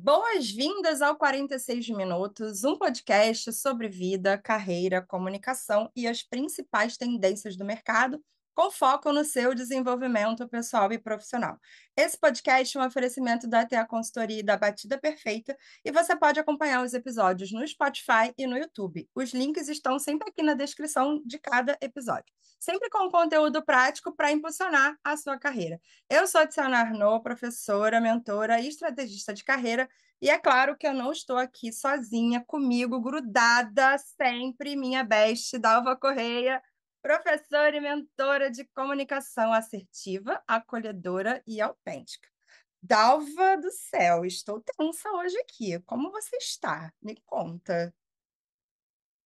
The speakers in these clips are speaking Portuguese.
Boas-vindas ao 46 Minutos, um podcast sobre vida, carreira, comunicação e as principais tendências do mercado, com foco no seu desenvolvimento pessoal e profissional. Esse podcast é um oferecimento da TA Consultoria e da Batida Perfeita, e você pode acompanhar os episódios no Spotify e no YouTube. Os links estão sempre aqui na descrição de cada episódio, sempre com conteúdo prático para impulsionar a sua carreira. Eu sou a Tiziana Arnaud, professora, mentora e estrategista de carreira, e é claro que eu não estou aqui sozinha, comigo, grudada sempre, minha best, Dalva Correia, professora e mentora de comunicação assertiva, acolhedora e autêntica. Dalva do céu, estou tensa hoje aqui. Como você está? Me conta.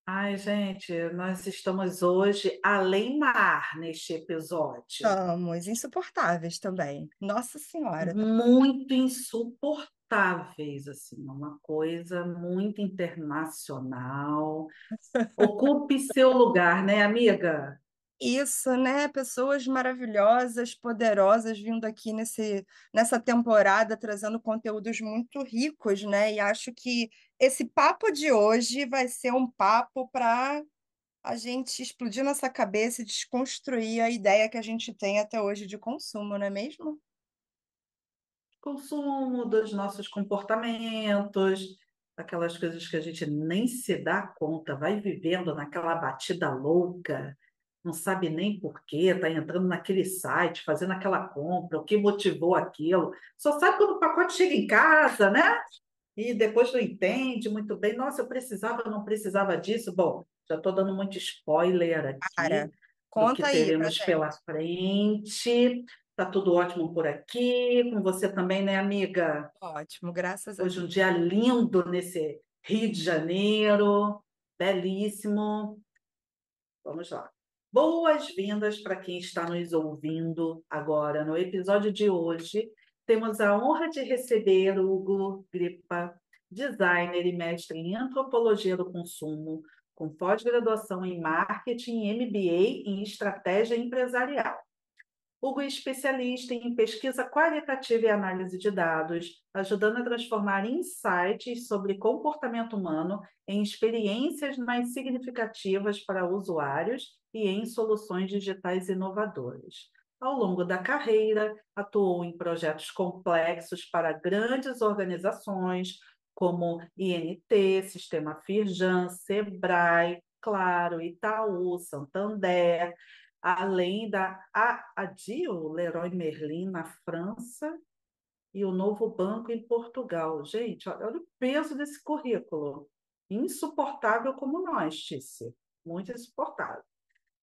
Ai, gente, nós estamos hoje além mar neste episódio. Estamos insuportáveis também. Nossa Senhora. Muito insuportáveis, assim, uma coisa muito internacional. Ocupe seu lugar, né, amiga? Isso, né? Pessoas maravilhosas, poderosas vindo aqui nessa temporada, trazendo conteúdos muito ricos, né? E acho que esse papo de hoje vai ser um papo para a gente explodir nossa cabeça e desconstruir a ideia que a gente tem até hoje de consumo, não é mesmo? Consumo dos nossos comportamentos, aquelas coisas que a gente nem se dá conta, vai vivendo naquela batida louca, não sabe nem por quê, está entrando naquele site, fazendo aquela compra, o que motivou aquilo. Só sabe quando o pacote chega em casa, né? E depois não entende muito bem. Nossa, eu precisava, não precisava disso. Bom, já estou dando muito spoiler Cara, aqui do que conta aí pra teremos pela gente. frente. Tá tudo ótimo por aqui, com você também, né, amiga? Ótimo, graças a Hoje um Deus. dia lindo nesse Rio de Janeiro, belíssimo. Vamos lá. Boas-vindas para quem está nos ouvindo agora. No episódio de hoje, temos a honra de receber o Hugo Gripa, designer e mestre em antropologia do consumo, com pós-graduação em marketing e MBA em estratégia empresarial. Hugo é especialista em pesquisa qualitativa e análise de dados, ajudando a transformar insights sobre comportamento humano em experiências mais significativas para usuários e em soluções digitais inovadoras. Ao longo da carreira, atuou em projetos complexos para grandes organizações, como INT, Sistema Firjan, Sebrae, Claro, Itaú, Santander, além da ADIO, Leroy Merlin, na França, e o Novo Banco em Portugal. Gente, olha o peso desse currículo. Insuportável como nós, Tícia. Muito insuportável.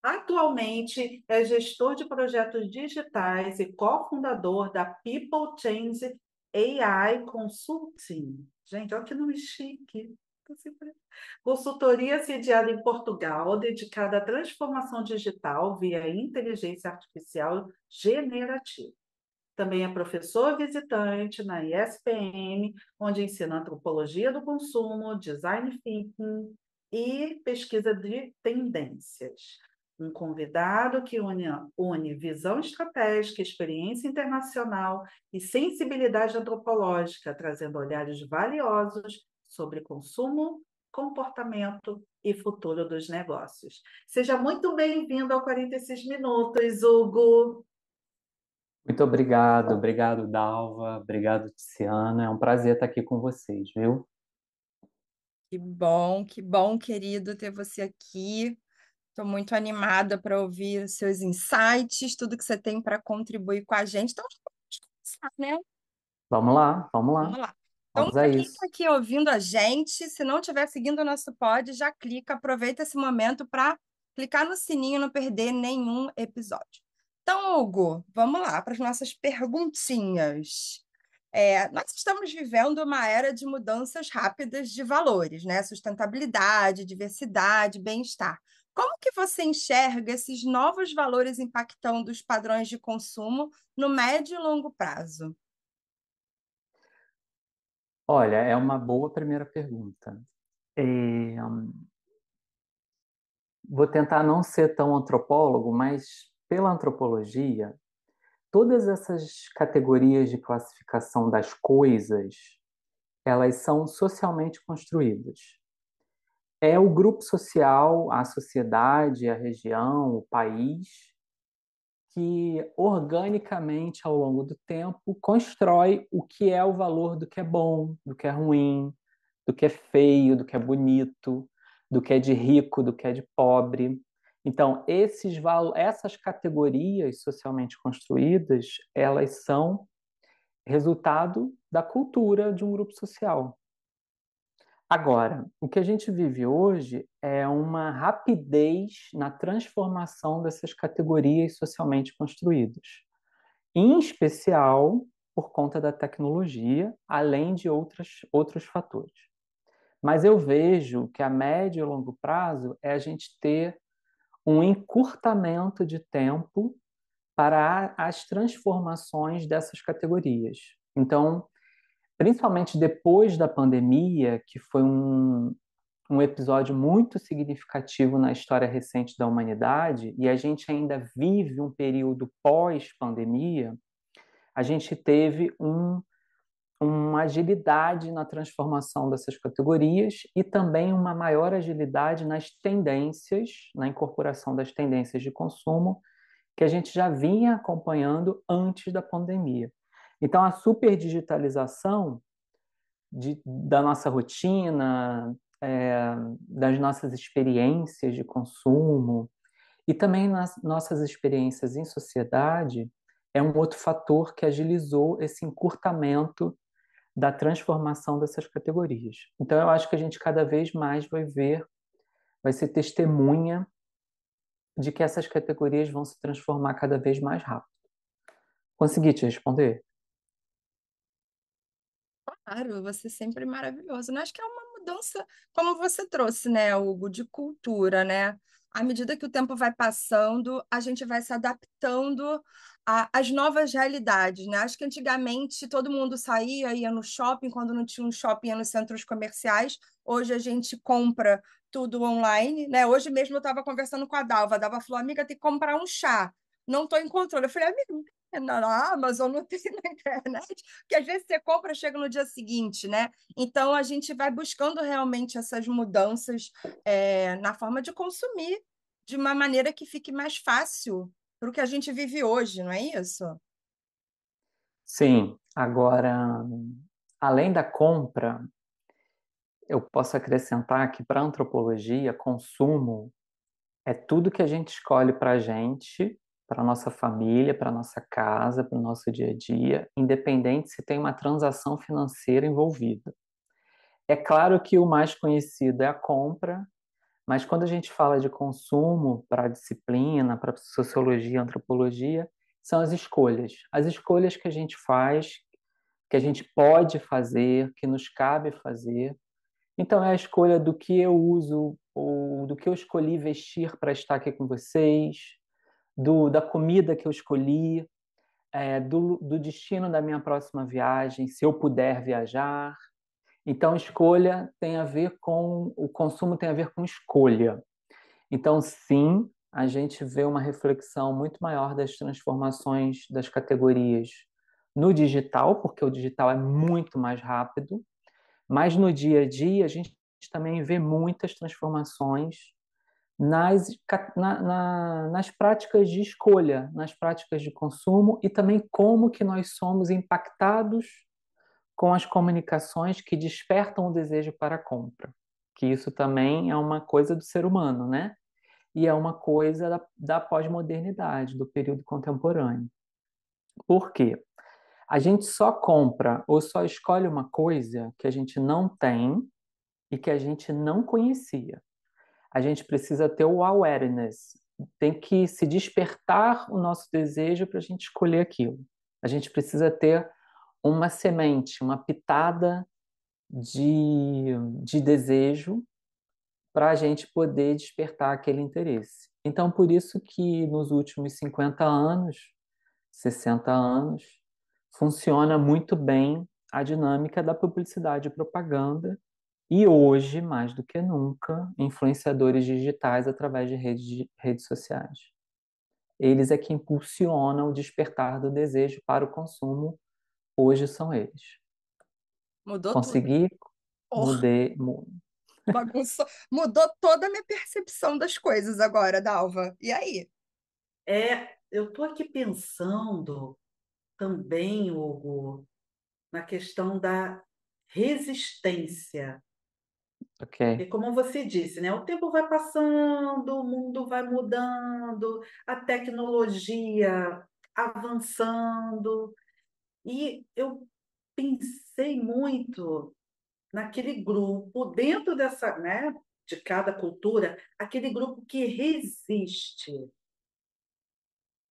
Atualmente é gestor de projetos digitais e cofundador da People Change AI Consulting. Gente, olha que nome chique. Consultoria sediada em Portugal, dedicada à transformação digital via inteligência artificial generativa. Também é professor visitante na ISPM, onde ensina antropologia do consumo, design thinking e pesquisa de tendências. Um convidado que une visão estratégica, experiência internacional e sensibilidade antropológica, trazendo olhares valiosos sobre consumo, comportamento e futuro dos negócios. Seja muito bem-vindo ao 46 Minutos, Hugo. Muito obrigado, obrigado, Dalva, obrigado, Tiziana. É um prazer estar aqui com vocês, viu? Que bom, querido, ter você aqui. Estou muito animada para ouvir os seus insights, tudo que você tem para contribuir com a gente. Então, vamos começar, né? Vamos lá, vamos Vamos lá, lá. Então, vamos a para quem está isso. aqui ouvindo a gente, se não estiver seguindo o nosso pod, já clica, aproveita esse momento para clicar no sininho e não perder nenhum episódio. Então, Hugo, vamos lá para as nossas perguntinhas. Nós estamos vivendo uma era de mudanças rápidas de valores, né? Sustentabilidade, diversidade, bem-estar. Como que você enxerga esses novos valores impactando os padrões de consumo no médio e longo prazo? Olha, é uma boa primeira pergunta. É, vou tentar não ser tão antropólogo, mas pela antropologia, todas essas categorias de classificação das coisas elas são socialmente construídas. É o grupo social, a sociedade, a região, o país, que organicamente, ao longo do tempo, constrói o que é o valor do que é bom, do que é ruim, do que é feio, do que é bonito, do que é de rico, do que é de pobre. Então, essas categorias socialmente construídas, elas são resultado da cultura de um grupo social. Agora, o que a gente vive hoje é uma rapidez na transformação dessas categorias socialmente construídas, em especial por conta da tecnologia, além de outros fatores. Mas eu vejo que a médio e longo prazo é a gente ter um encurtamento de tempo para as transformações dessas categorias. Então, principalmente depois da pandemia, que foi um episódio muito significativo na história recente da humanidade, e a gente ainda vive um período pós-pandemia, a gente teve uma agilidade na transformação dessas categorias e também uma maior agilidade nas tendências, na incorporação das tendências de consumo que a gente já vinha acompanhando antes da pandemia. Então, a superdigitalização da nossa rotina, das nossas experiências de consumo e também nas nossas experiências em sociedade é um outro fator que agilizou esse encurtamento da transformação dessas categorias. Então, eu acho que a gente cada vez mais vai ser testemunha de que essas categorias vão se transformar cada vez mais rápido. Consegui te responder? Claro, você sempre maravilhoso, né? Acho que é uma mudança, como você trouxe, né, Hugo, de cultura, né? À medida que o tempo vai passando, a gente vai se adaptando às novas realidades, né? Acho que antigamente todo mundo saía, ia no shopping, quando não tinha um shopping, ia nos centros comerciais. Hoje a gente compra tudo online, né? Hoje mesmo eu estava conversando com a Dalva falou, amiga, tem que comprar um chá. Não estou em controle. Eu falei, amiga, na Amazon, não tem na internet, porque às vezes você compra, chega no dia seguinte, né? Então a gente vai buscando realmente essas mudanças na forma de consumir de uma maneira que fique mais fácil para o que a gente vive hoje, não é isso? Sim. Agora, além da compra, eu posso acrescentar que para a antropologia, consumo é tudo que a gente escolhe para a gente, para a nossa família, para a nossa casa, para o nosso dia a dia, independente se tem uma transação financeira envolvida. É claro que o mais conhecido é a compra, mas quando a gente fala de consumo para a disciplina, para a sociologia, antropologia, são as escolhas que a gente faz, que a gente pode fazer, que nos cabe fazer. Então, é a escolha do que eu uso ou do que eu escolhi vestir para estar aqui com vocês, da comida que eu escolhi, do destino da minha próxima viagem, se eu puder viajar. Então, escolha tem a ver com o consumo, tem a ver com escolha. Então, sim, a gente vê uma reflexão muito maior das transformações das categorias no digital, porque o digital é muito mais rápido, mas no dia a dia a gente também vê muitas transformações nas práticas de escolha, nas práticas de consumo e também como que nós somos impactados com as comunicações que despertam o desejo para a compra. Que isso também é uma coisa do ser humano, né? E é uma coisa da pós-modernidade, do período contemporâneo. Por quê? A gente só compra ou só escolhe uma coisa que a gente não tem e que a gente não conhecia. A gente precisa ter o awareness, tem que se despertar o nosso desejo para a gente escolher aquilo. A gente precisa ter uma semente, uma pitada de desejo para a gente poder despertar aquele interesse. Então, por isso que nos últimos 50 anos, 60 anos, funciona muito bem a dinâmica da publicidade e propaganda, e hoje, mais do que nunca, influenciadores digitais através de redes sociais. Eles é que impulsionam o despertar do desejo para o consumo, hoje são eles. Mudou tudo. Consegui, Oh, mudei. bagunçou. Mudou toda a minha percepção das coisas agora, Dalva. E aí? Eu estou aqui pensando também, Hugo, na questão da resistência. Ok. E como você disse, né? O tempo vai passando, o mundo vai mudando, a tecnologia avançando, e eu pensei muito naquele grupo, dentro dessa, né, de cada cultura, aquele grupo que resiste,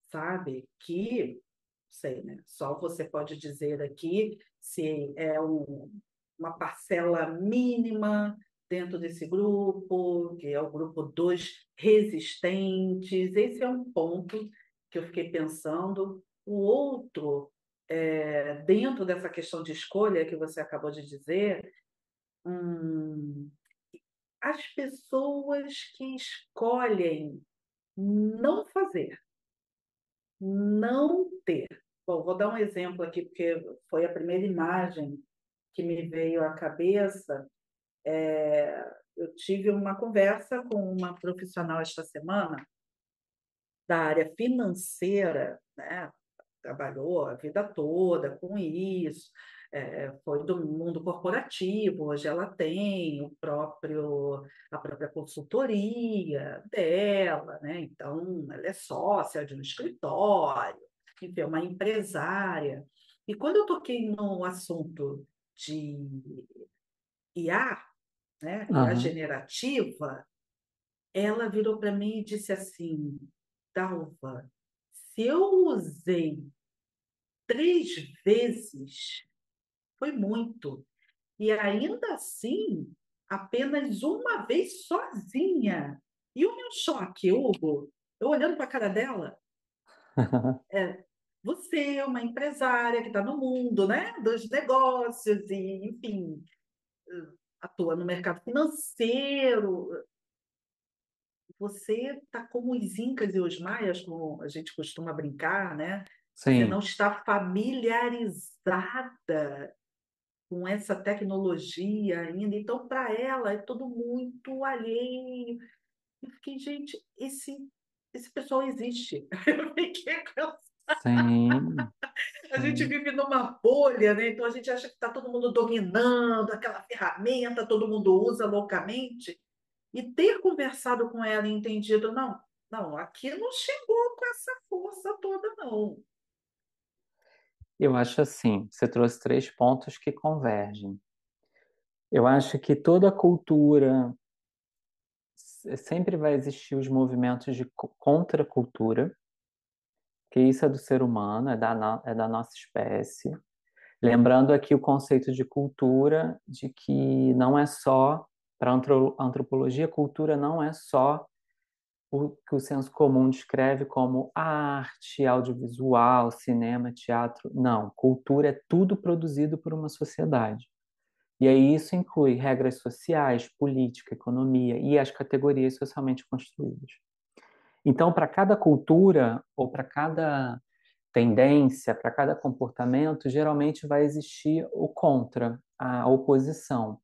sabe? Que, não sei, né? Só você pode dizer aqui se é uma parcela mínima dentro desse grupo, que é o grupo dos resistentes. Esse é um ponto que eu fiquei pensando. O outro, dentro dessa questão de escolha que você acabou de dizer, hum, as pessoas que escolhem não fazer, não ter. Bom, vou dar um exemplo aqui, porque foi a primeira imagem que me veio à cabeça. Eu tive uma conversa com uma profissional esta semana da área financeira, né? Trabalhou a vida toda com isso, foi do mundo corporativo, hoje ela tem a própria consultoria dela, né? Então, ela é sócia de um escritório, enfim, é uma empresária. E quando eu toquei no assunto de IA, né, IA Aham. generativa, ela virou para mim e disse assim: Dalva, se eu usei 3 vezes, foi muito. E ainda assim, apenas uma vez sozinha. E o meu choque, Hugo, eu olhando para a cara dela, é, você é uma empresária que está no mundo, né, dos negócios e, enfim, atua no mercado financeiro. Você está como os incas e os maias, como a gente costuma brincar, né? Você não Sim, está familiarizada com essa tecnologia ainda. Então, para ela, é tudo muito alheio. Eu fiquei, gente, esse pessoal existe. Eu fiquei com sim, A gente sim. vive numa bolha, né? Então a gente acha que está todo mundo dominando aquela ferramenta, todo mundo usa loucamente. E ter conversado com ela e entendido, não, não, aqui não chegou com essa força toda, não. Eu acho assim, você trouxe três pontos que convergem. Eu acho que toda cultura sempre vai existir os movimentos de contracultura, que isso é do ser humano, é da nossa espécie. Lembrando aqui o conceito de cultura, de que não é só, para a antropologia, cultura não é só o que o senso comum descreve como arte, audiovisual, cinema, teatro. Não, cultura é tudo produzido por uma sociedade. E aí isso inclui regras sociais, política, economia e as categorias socialmente construídas. Então, para cada cultura ou para cada tendência, para cada comportamento, geralmente vai existir o contra, a oposição.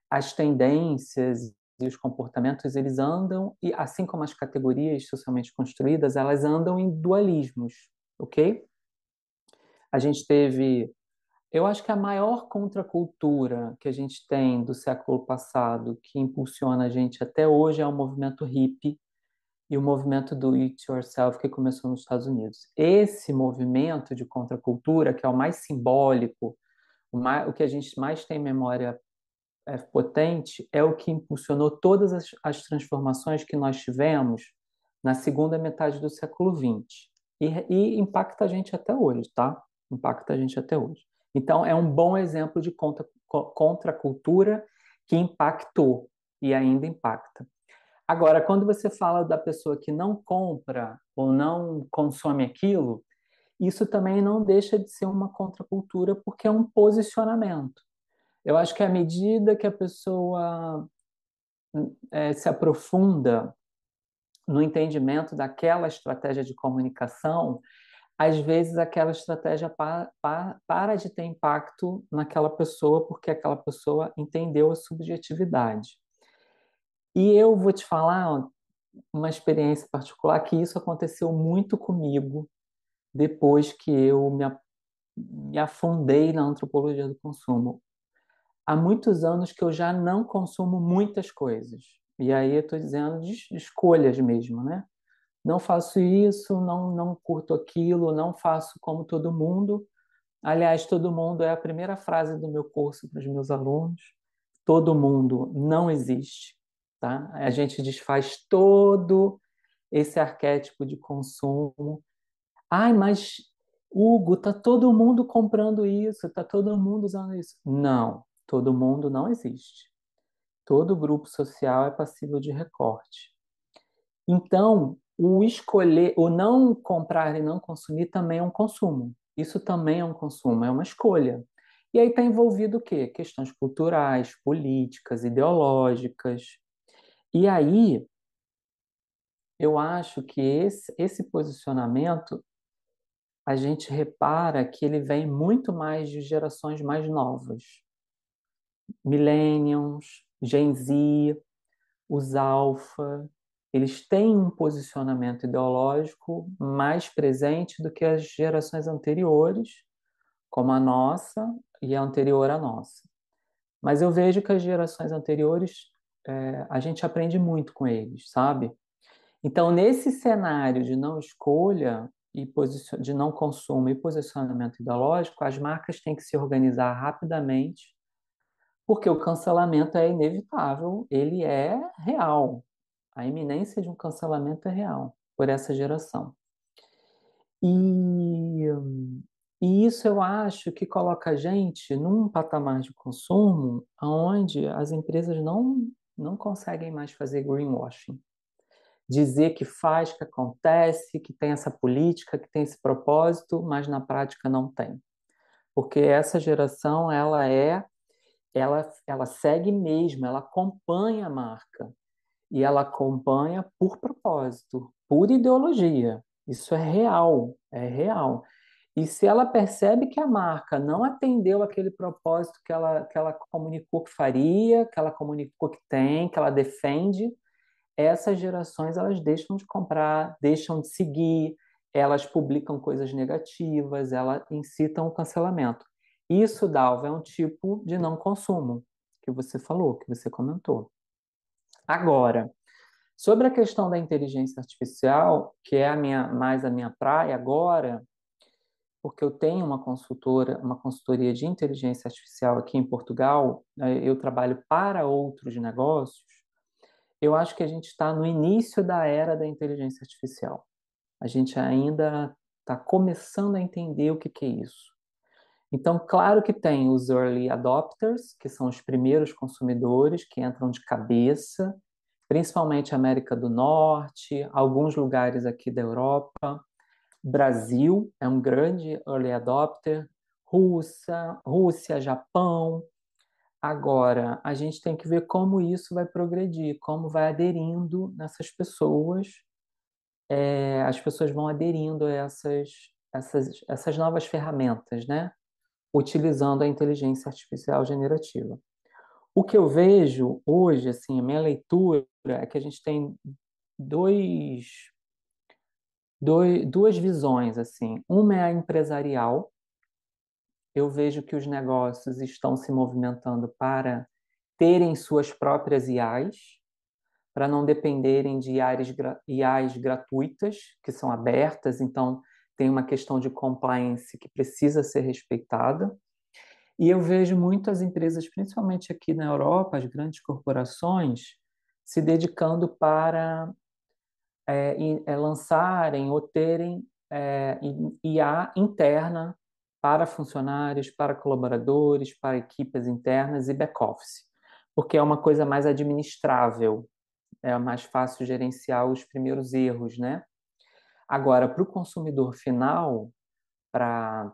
As tendências e os comportamentos, eles andam, e assim como as categorias socialmente construídas, elas andam em dualismos, ok? A gente teve, eu acho que a maior contracultura que a gente tem do século passado, que impulsiona a gente até hoje, é o movimento hippie e o movimento do It Yourself, que começou nos Estados Unidos. Esse movimento de contracultura, que é o mais simbólico, o que a gente mais tem memória potente, é o que impulsionou todas as transformações que nós tivemos na segunda metade do século XX. E impacta a gente até hoje, tá? Impacta a gente até hoje. Então, é um bom exemplo de contracultura que impactou e ainda impacta. Agora, quando você fala da pessoa que não compra ou não consome aquilo, isso também não deixa de ser uma contracultura, porque é um posicionamento. Eu acho que à medida que a pessoa se aprofunda no entendimento daquela estratégia de comunicação, às vezes aquela estratégia para de ter impacto naquela pessoa, porque aquela pessoa entendeu a subjetividade. E eu vou te falar uma experiência particular que isso aconteceu muito comigo depois que eu me afundei na antropologia do consumo. Há muitos anos que eu já não consumo muitas coisas. E aí eu estou dizendo de escolhas mesmo, né? Não faço isso, não curto aquilo, não faço como todo mundo. Aliás, todo mundo é a primeira frase do meu curso para os meus alunos. Todo mundo não existe, tá? A gente desfaz todo esse arquétipo de consumo. Ai, mas Hugo, tá todo mundo comprando isso, tá todo mundo usando isso. Não, todo mundo não existe. Todo grupo social é passível de recorte. Então, o escolher, o não comprar e não consumir também é um consumo. Isso também é um consumo, é uma escolha. E aí está envolvido o quê? Questões culturais, políticas, ideológicas. E aí, eu acho que esse posicionamento, a gente repara que ele vem muito mais de gerações mais novas. Millennials, Gen Z, os alfa, eles têm um posicionamento ideológico mais presente do que as gerações anteriores, como a nossa e a anterior à nossa. Mas eu vejo que as gerações anteriores, a gente aprende muito com eles, sabe? Então, nesse cenário de não escolha e de não consumo e posicionamento ideológico, as marcas têm que se organizar rapidamente, porque o cancelamento é inevitável, ele é real. A iminência de um cancelamento é real por essa geração. E, e isso eu acho que coloca a gente num patamar de consumo onde as empresas não conseguem mais fazer greenwashing. Dizer que faz, que acontece, que tem essa política, que tem esse propósito, mas na prática não tem. Porque essa geração, ela segue mesmo, ela acompanha a marca. E ela acompanha por propósito, por ideologia. Isso é real, é real. E se ela percebe que a marca não atendeu aquele propósito que ela comunicou que faria, que ela comunicou que tem, que ela defende, essas gerações elas deixam de comprar, deixam de seguir, elas publicam coisas negativas, elas incitam o cancelamento. Isso, Dalva, é um tipo de não consumo que você falou, que você comentou. Agora, sobre a questão da inteligência artificial, que é mais a minha praia agora, porque eu tenho uma consultoria de inteligência artificial aqui em Portugal, eu trabalho para outros negócios, eu acho que a gente está no início da era da inteligência artificial. A gente ainda está começando a entender o que é isso. Então, claro que tem os early adopters, que são os primeiros consumidores que entram de cabeça, principalmente América do Norte, alguns lugares aqui da Europa. Brasil é um grande early adopter, Rússia, Japão. Agora, a gente tem que ver como isso vai progredir, como vai aderindo nessas pessoas. As pessoas vão aderindo a essas novas ferramentas, né? Utilizando a inteligência artificial generativa. O que eu vejo hoje, assim, a minha leitura é que a gente tem duas visões, assim. Uma é a empresarial. Eu vejo que os negócios estão se movimentando para terem suas próprias IAs, para não dependerem de IAs gratuitas, que são abertas, então tem uma questão de compliance que precisa ser respeitada. E eu vejo muitas empresas, principalmente aqui na Europa, as grandes corporações, se dedicando para lançarem ou terem IA interna para funcionários, para colaboradores, para equipes internas e back-office, porque é uma coisa mais administrável, é mais fácil gerenciar os primeiros erros, né? Agora, para o consumidor final, para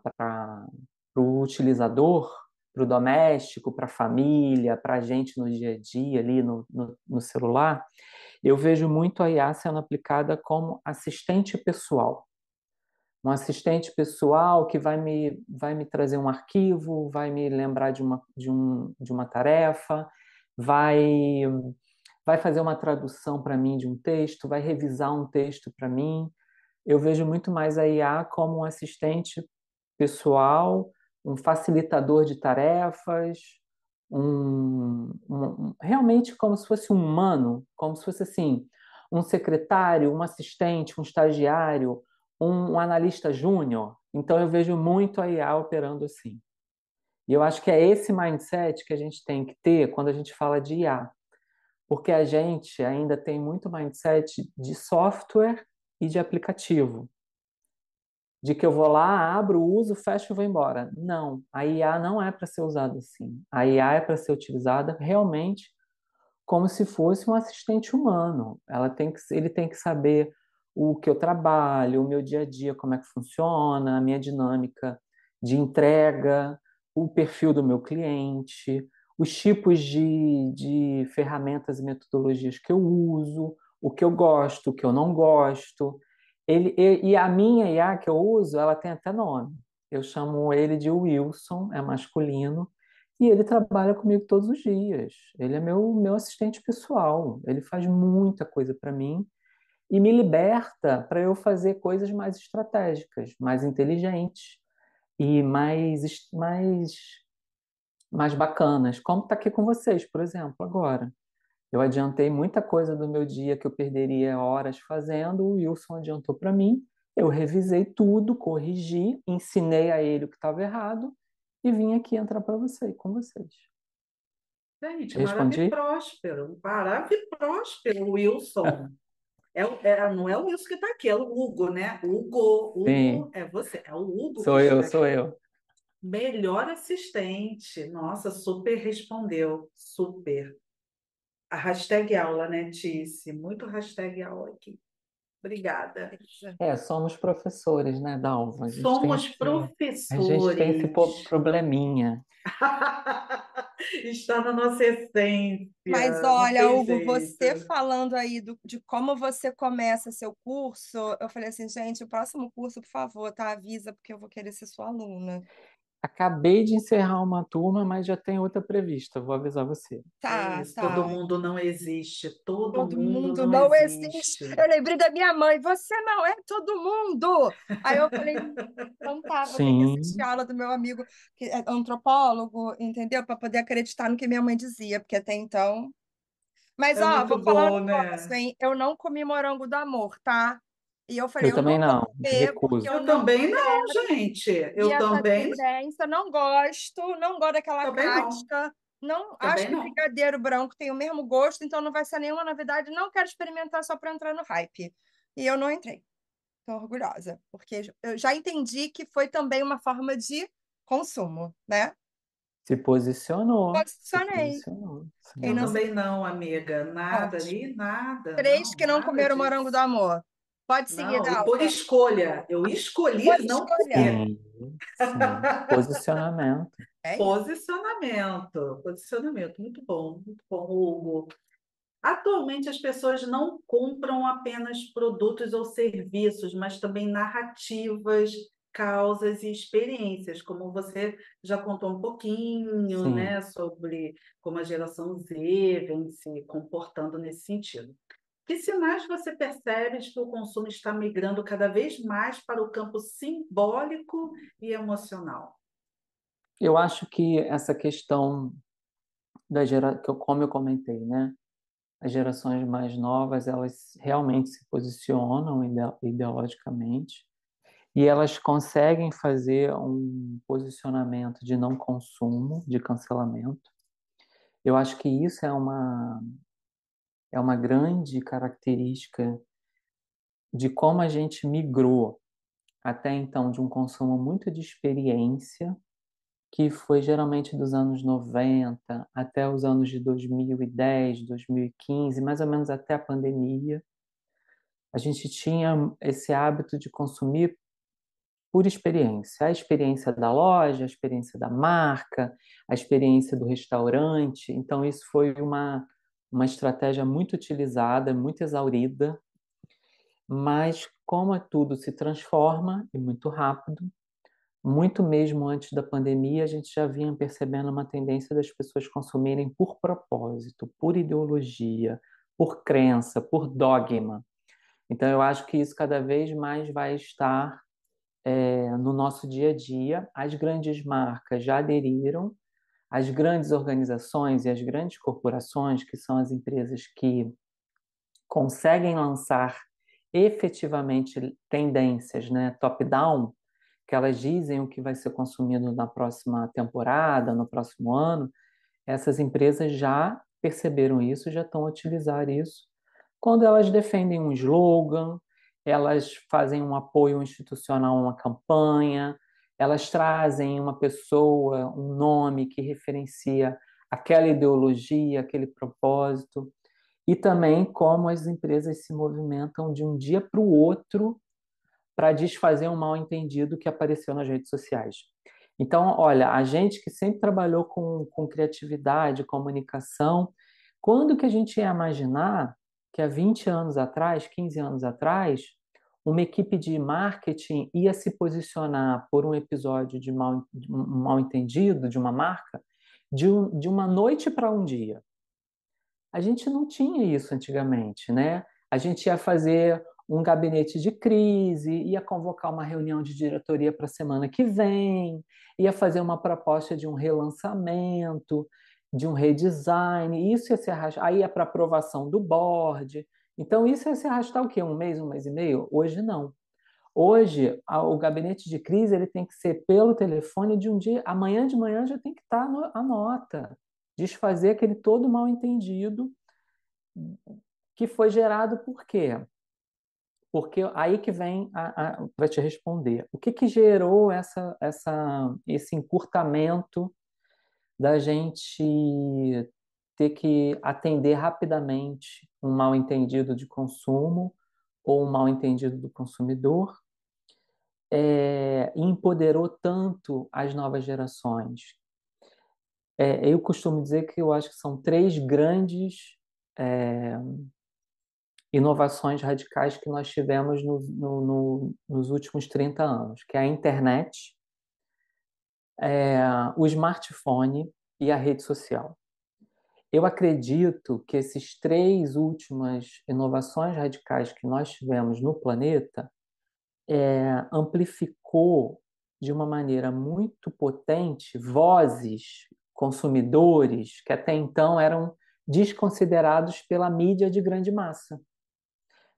o utilizador, para o doméstico, para a família, para a gente no dia a dia, ali no celular, eu vejo muito a IA sendo aplicada como assistente pessoal. Um assistente pessoal que vai me trazer um arquivo, vai me lembrar de uma tarefa, vai, vai fazer uma tradução para mim de um texto, vai revisar um texto para mim. Eu vejo muito mais a IA como um assistente pessoal, um facilitador de tarefas, realmente como se fosse um humano, como se fosse assim, um secretário, um assistente, um estagiário, um analista júnior. Então eu vejo muito a IA operando assim. E eu acho que é esse mindset que a gente tem que ter quando a gente fala de IA, porque a gente ainda tem muito mindset de software e de aplicativo, de que eu vou lá, abro, uso, fecho e vou embora. Não, a IA não é para ser usada assim. A IA é para ser utilizada realmente como se fosse um assistente humano. Ele tem que saber o que eu trabalho, o meu dia a dia, como é que funciona, a minha dinâmica de entrega, o perfil do meu cliente, os tipos de ferramentas e metodologias que eu uso, o que eu gosto, o que eu não gosto. E a minha IA que eu uso, ela tem até nome. Eu chamo ele de Wilson, é masculino, e ele trabalha comigo todos os dias. Ele é meu assistente pessoal. Ele faz muita coisa para mim e me liberta para eu fazer coisas mais estratégicas, mais inteligentes e mais bacanas, como está aqui com vocês, por exemplo, agora. Eu adiantei muita coisa do meu dia que eu perderia horas fazendo, o Wilson adiantou para mim. Eu revisei tudo, corrigi, ensinei a ele o que estava errado e vim aqui entrar para você, com vocês. Gente, Respondi? maravilhoso, próspero, Wilson. Não é o Wilson que está aqui, é o Hugo, né? Hugo Sim, é você, é o Hugo que está sou aqui. eu. Melhor assistente. Nossa, super respondeu, super. A hashtag aula, né, Tice? Muito hashtag aula aqui. Obrigada. É, somos professores, né, Dalva? Somos A gente tem esse professores. probleminha. Está na nossa Mas essência, não olha, tem Hugo, jeito. você falando aí de como você começa seu curso, eu falei assim, gente, o próximo curso, por favor, tá? Avisa, porque eu vou querer ser sua aluna. Acabei de encerrar uma turma, mas já tem outra prevista, vou avisar você. É Tá, isso, todo tá. mundo não existe, todo Todo mundo mundo não não existe. existe. Eu lembrei da minha mãe, você não é todo mundo. Aí eu falei, então tá, vou ter que assistir Sim, a aula do meu amigo, que é antropólogo, entendeu? Para poder acreditar no que minha mãe dizia, porque até então. Mas, É ó, muito vou falar um bom, negócio, né? hein? Eu não comi morango do amor, tá? E eu falei, eu eu não também vou não, me comer porque recuso. eu Eu não também não, quero. gente. E Eu essa também, tendência, não gosto daquela também não. casca. Não, acho Também que não. brigadeiro branco tem o mesmo gosto, então não vai ser nenhuma novidade. Não quero experimentar só para entrar no hype. E eu não entrei. Estou orgulhosa, porque eu já entendi que foi também uma forma de consumo, né? Se Posicionei. posicionou, Quem Eu não sim. se... também não, amiga. Nada, Ótimo. e nada, Três não, que não nada comeram morango do disso. amor. Pode seguir, Não, e por Dalva. escolha. Eu Por escolhi não escolha. comer. Sim, sim. Posicionamento. É isso. Posicionamento. Muito bom, Hugo. Atualmente, as pessoas não compram apenas produtos ou serviços, mas também narrativas, causas e experiências, como você já contou um pouquinho, Sim. né, sobre como a geração Z vem se comportando nesse sentido. Que sinais você percebe de que o consumo está migrando cada vez mais para o campo simbólico e emocional? Eu acho que essa questão como eu comentei, né? As gerações mais novas, elas realmente se posicionam ideologicamente e elas conseguem fazer um posicionamento de não consumo, de cancelamento. Eu acho que isso é uma grande característica de como a gente migrou até então de um consumo muito de experiência, que foi geralmente dos anos 90 até os anos de 2010, 2015, mais ou menos até a pandemia. A gente tinha esse hábito de consumir por experiência. A experiência da loja, a experiência da marca, a experiência do restaurante. Então, isso foi uma estratégia muito utilizada, muito exaurida, mas como tudo se transforma e muito rápido, muito mesmo antes da pandemia, a gente já vinha percebendo uma tendência das pessoas consumirem por propósito, por ideologia, por crença, por dogma. Então, eu acho que isso cada vez mais vai estar no nosso dia a dia. As grandes marcas já aderiram, as grandes organizações e as grandes corporações, que são as empresas que conseguem lançar efetivamente tendências, né, top-down, que elas dizem o que vai ser consumido na próxima temporada, no próximo ano, essas empresas já perceberam isso, já estão a utilizar isso. Quando elas defendem um slogan, elas fazem um apoio institucional a uma campanha, elas trazem uma pessoa, um nome que referencia aquela ideologia, aquele propósito, e também como as empresas se movimentam de um dia para o outro para desfazer um mal-entendido que apareceu nas redes sociais. Então, olha, a gente que sempre trabalhou com criatividade, comunicação, quando que a gente ia imaginar que há 20 anos atrás, 15 anos atrás, uma equipe de marketing ia se posicionar por um episódio de um mal-entendido de uma marca de uma noite para um dia? A gente não tinha isso antigamente, né? A gente ia fazer um gabinete de crise, ia convocar uma reunião de diretoria para a semana que vem, ia fazer uma proposta de um relançamento, de um redesign, isso ia se arrastar, aí ia para aprovação do board. Então, isso ia se arrastar o quê? Um mês e meio? Hoje não. Hoje, o gabinete de crise ele tem que ser pelo telefone de um dia, amanhã de manhã já tem que estar a nota, desfazer aquele todo mal entendido que foi gerado por quê? Porque aí que vem para te responder. O que gerou esse encurtamento da gente ter que atender rapidamente um mal entendido de consumo ou um mal entendido do consumidor? E empoderou tanto as novas gerações. Eu costumo dizer que eu acho que são três grandes inovações radicais que nós tivemos nos últimos 30 anos, que é a internet, o smartphone e a rede social. Eu acredito que esses três últimas inovações radicais que nós tivemos no planeta amplificou de uma maneira muito potente vozes, consumidores que até então eram desconsiderados pela mídia de grande massa,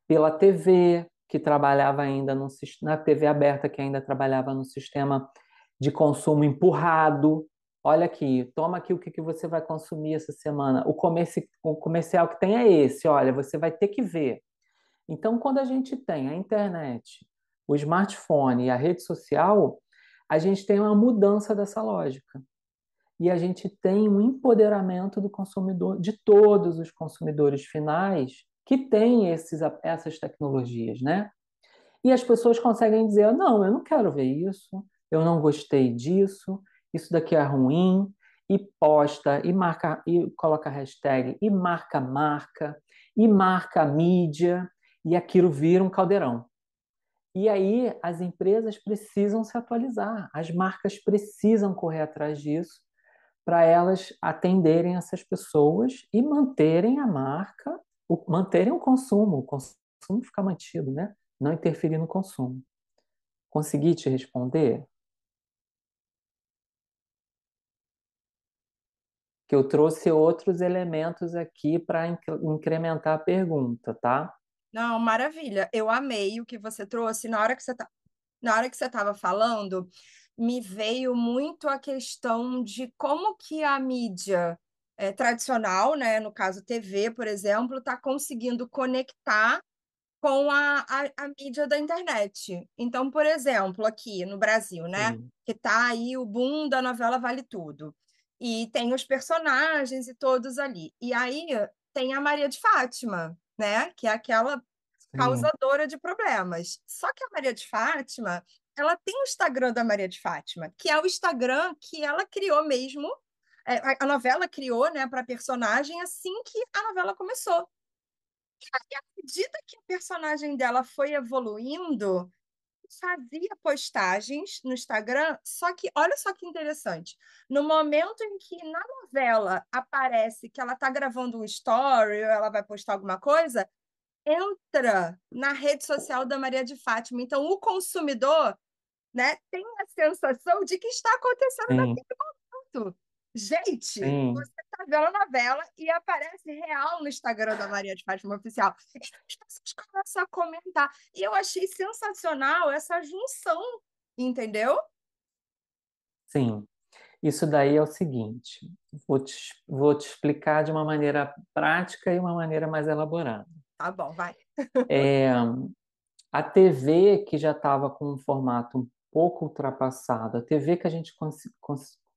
pela TV, que trabalhava ainda na TV aberta, que ainda trabalhava no sistema de consumo empurrado. Olha aqui, toma aqui o que você vai consumir essa semana. O comercial que tem é esse, olha, você vai ter que ver. Então, quando a gente tem a internet, o smartphone e a rede social, a gente tem uma mudança dessa lógica. E a gente tem um empoderamento do consumidor, de todos os consumidores finais que têm essas tecnologias, né? E as pessoas conseguem dizer: não, eu não quero ver isso, eu não gostei disso, isso daqui é ruim, e posta, e marca, e coloca hashtag, e marca a mídia, e aquilo vira um caldeirão. E aí as empresas precisam se atualizar, as marcas precisam correr atrás disso para elas atenderem essas pessoas e manterem a marca, manterem o consumo ficar mantido, né? Não interferir no consumo. Consegui te responder? Que eu trouxe outros elementos aqui para incrementar a pergunta, tá? Não, maravilha. Eu amei o que você trouxe. Na hora que você estava falando, me veio muito a questão de como que a mídia tradicional, né, no caso TV, por exemplo, está conseguindo conectar com a mídia da internet. Então, por exemplo, aqui no Brasil, né, Sim, que tá aí o boom da novela Vale Tudo. E tem os personagens e todos ali. E aí tem a Maria de Fátima, né, que é aquela sim, causadora de problemas. Só que a Maria de Fátima, ela tem o Instagram da Maria de Fátima, que é o Instagram que ela criou mesmo. A novela criou, né, para personagem assim que a novela começou. E à medida que a personagem dela foi evoluindo, fazia postagens no Instagram, só que olha só que interessante. No momento em que na novela aparece que ela está gravando um story ou ela vai postar alguma coisa, entra na rede social da Maria de Fátima. Então, o consumidor, né, tem a sensação de que está acontecendo sim, naquele momento. Gente, sim, você está vendo a novela e aparece real no Instagram da Maria de Fátima Oficial. E as pessoas começam a comentar. E eu achei sensacional essa junção, entendeu? sim. Isso daí é o seguinte, vou te explicar de uma maneira prática e uma maneira mais elaborada. Tá bom, vai. É, a TV que já estava com um formato um pouco ultrapassado, a TV que a gente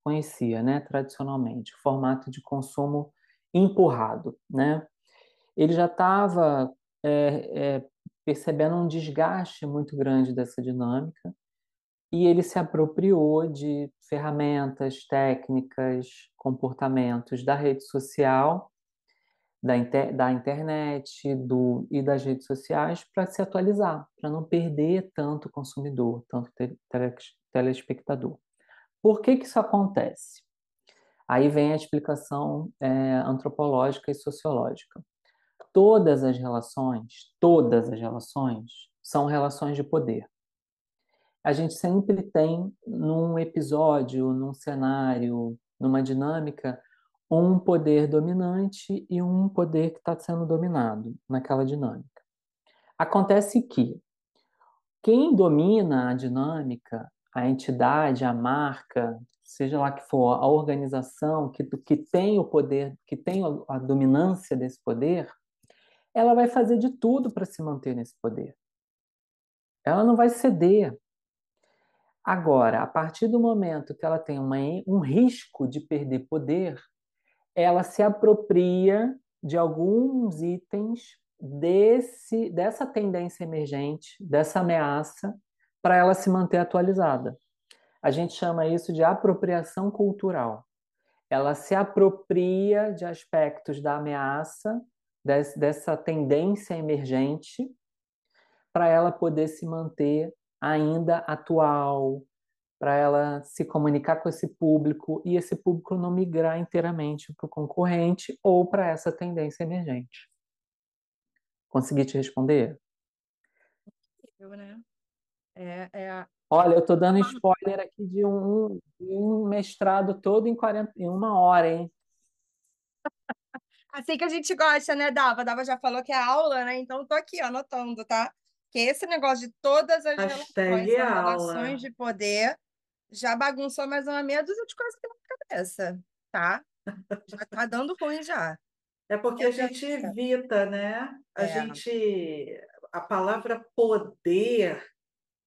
conhecia, né, tradicionalmente, o formato de consumo empurrado, né? Ele já estava percebendo um desgaste muito grande dessa dinâmica e ele se apropriou de ferramentas, técnicas, comportamentos da rede social, da internet e das redes sociais para se atualizar, para não perder tanto consumidor, tanto telespectador. Por que que isso acontece? Aí vem a explicação antropológica e sociológica. Todas as relações são relações de poder. A gente sempre tem num episódio, num cenário, numa dinâmica, um poder dominante e um poder que está sendo dominado naquela dinâmica. Acontece que quem domina a dinâmica, a entidade, a marca, seja lá que for, a organização que tem o poder, que tem a dominância desse poder, ela vai fazer de tudo para se manter nesse poder. Ela não vai ceder. Agora, a partir do momento que ela tem um risco de perder poder, ela se apropria de alguns itens dessa tendência emergente, dessa ameaça, para ela se manter atualizada. A gente chama isso de apropriação cultural. Ela se apropria de aspectos da ameaça, dessa tendência emergente, para ela poder se manter ainda atual, para ela se comunicar com esse público e esse público não migrar inteiramente para o concorrente ou para essa tendência emergente. Consegui te responder? Eu, né? É Olha, eu estou dando spoiler aqui de um mestrado todo em 40, em 1 hora, hein? assim que a gente gosta, né, Dava? Dava já falou que é aula, né? Então tô aqui ó, anotando, tá? Que esse negócio de todas as Hashtag relações são relações aula. de poder já bagunçou mais uma meia dúzia de coisas aqui na cabeça, tá? Já tá dando ruim já. É porque Meu a Deus gente do céu. evita, né? É, A palavra poder,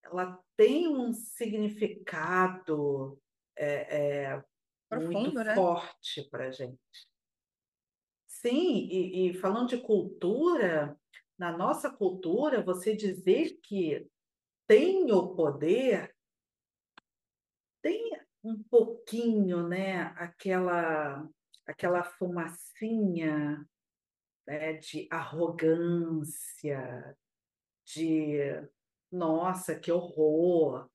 ela tem um significado muito profundo, né? forte para a gente. Sim, e falando de cultura, na nossa cultura, você dizer que tem o poder, tem um pouquinho, né? Aquela fumacinha, né, de arrogância, de nossa, que horror,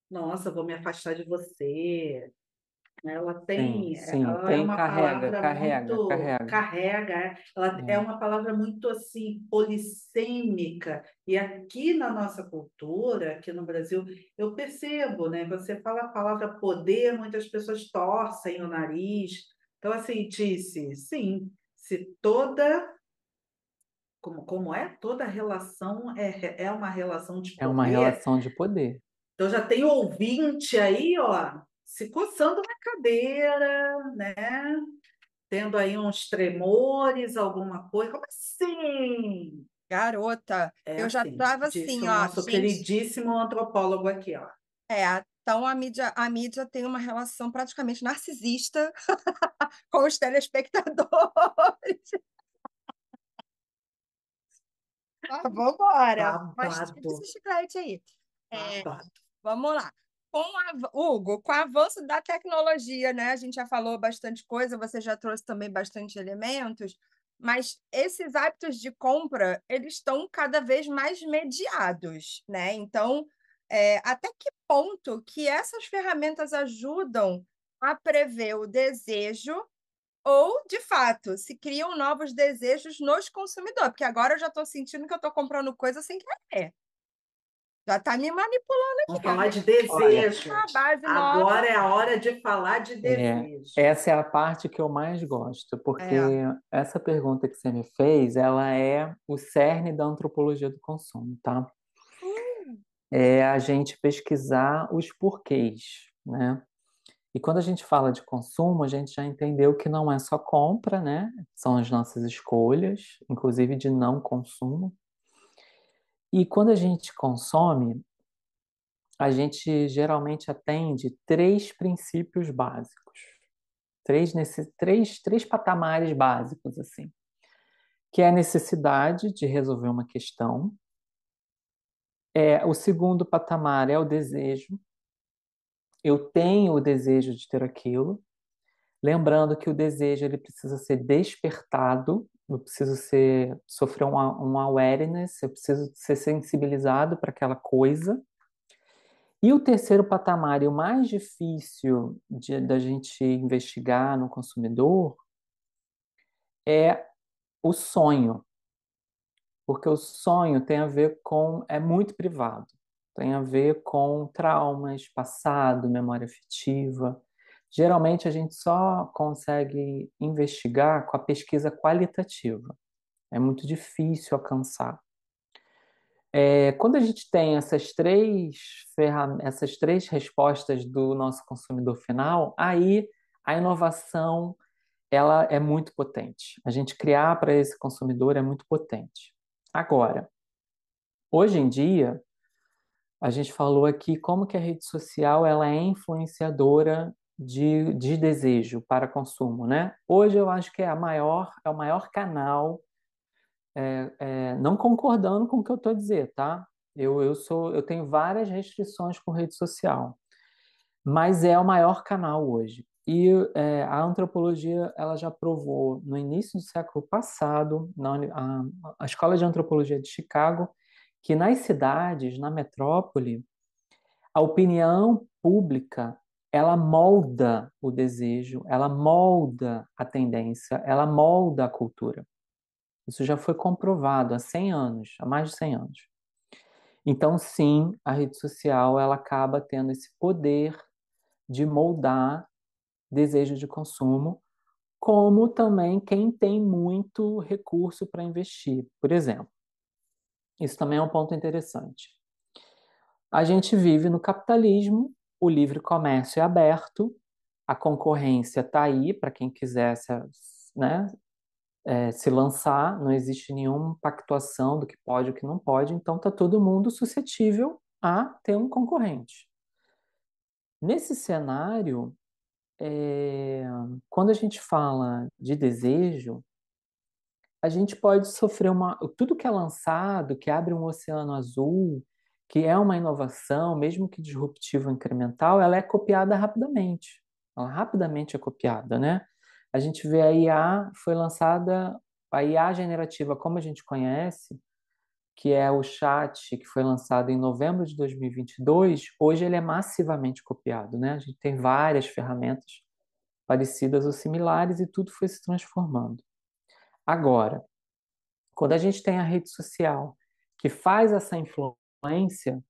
nossa, vou me afastar de você. Sim, sim, Ela é tem, uma carrega, palavra carrega, muito carrega. carrega, ela é É. uma palavra muito assim polissêmica. E aqui na nossa cultura, aqui no Brasil, eu percebo, né? Você fala a palavra poder, muitas pessoas torcem o nariz. Então, assim, disse, sim, se toda como é? Toda relação é uma relação de É uma poder. relação de poder. Então já tem ouvinte aí, ó, se coçando na cadeira, né? Tendo aí uns tremores, alguma coisa. Como assim? Garota, É eu já assim, tava disse assim, o ó, nosso gente. queridíssimo antropólogo aqui, ó. Então a mídia tem uma relação praticamente narcisista com os telespectadores. Ah, vambora. Babado, Mastiga esse chiclete aí. É, babado. vamos lá. Hugo, com o avanço da tecnologia, né? A gente já falou bastante coisa, você já trouxe também bastante elementos. Mas esses hábitos de compra, eles estão cada vez mais mediados, né? Então, até que ponto que essas ferramentas ajudam a prever o desejo ou, de fato, se criam novos desejos nos consumidores? Porque agora eu já estou sentindo que eu estou comprando coisa sem querer. Já está me manipulando aqui. Vamos falar de Olha, desejo. Uma base nova. Agora é a hora de falar de desejo. essa é a parte que eu mais gosto, porque É. essa pergunta que você me fez, ela é o cerne da antropologia do consumo, tá? É a gente pesquisar os porquês, né? E quando a gente fala de consumo, a gente já entendeu que não é só compra, né? São as nossas escolhas, inclusive de não consumo. E quando a gente consome, a gente geralmente atende três princípios básicos, três patamares básicos, assim, que é a necessidade de resolver uma questão, o segundo patamar é o desejo, eu tenho o desejo de ter aquilo, lembrando que o desejo ele precisa ser despertado, eu preciso sofrer um awareness, eu preciso ser sensibilizado para aquela coisa. E o terceiro patamar, e o mais difícil da gente investigar no consumidor, é o sonho, porque o sonho tem a ver é muito privado, tem a ver com traumas, passado, memória afetiva. Geralmente a gente só consegue investigar com a pesquisa qualitativa. É muito difícil alcançar. Quando a gente tem essas três respostas do nosso consumidor final, aí a inovação ela é muito potente. A gente criar para esse consumidor é muito potente. Agora, hoje em dia, a gente falou aqui como que a rede social ela é influenciadora de desejo para consumo, né? Hoje eu acho que é o maior canal, não concordando com o que eu estou a dizer, tá? Eu tenho várias restrições com rede social, mas é o maior canal hoje. E a antropologia ela já provou no início do século passado, a Escola de Antropologia de Chicago, que nas cidades, na metrópole, a opinião pública ela molda o desejo, ela molda a tendência, ela molda a cultura. Isso já foi comprovado há 100 anos, há mais de 100 anos. Então, sim, a rede social ela acaba tendo esse poder de moldar desejo de consumo, como também quem tem muito recurso para investir. Por exemplo, isso também é um ponto interessante. A gente vive no capitalismo, o livre comércio é aberto, a concorrência está aí para quem quiser né, se lançar, não existe nenhuma pactuação do que pode e o que não pode, então está todo mundo suscetível a ter um concorrente. Nesse cenário, quando a gente fala de desejo, a gente pode sofrer tudo que é lançado, que abre um oceano azul, que é uma inovação, mesmo que disruptiva ou incremental, ela é copiada rapidamente. Ela rapidamente é copiada, né? A gente vê a IA generativa como a gente conhece, que é o chat que foi lançado em novembro de 2022, hoje ele é massivamente copiado, né? A gente tem várias ferramentas parecidas ou similares e tudo foi se transformando. Agora, quando a gente tem a rede social que faz essa influência,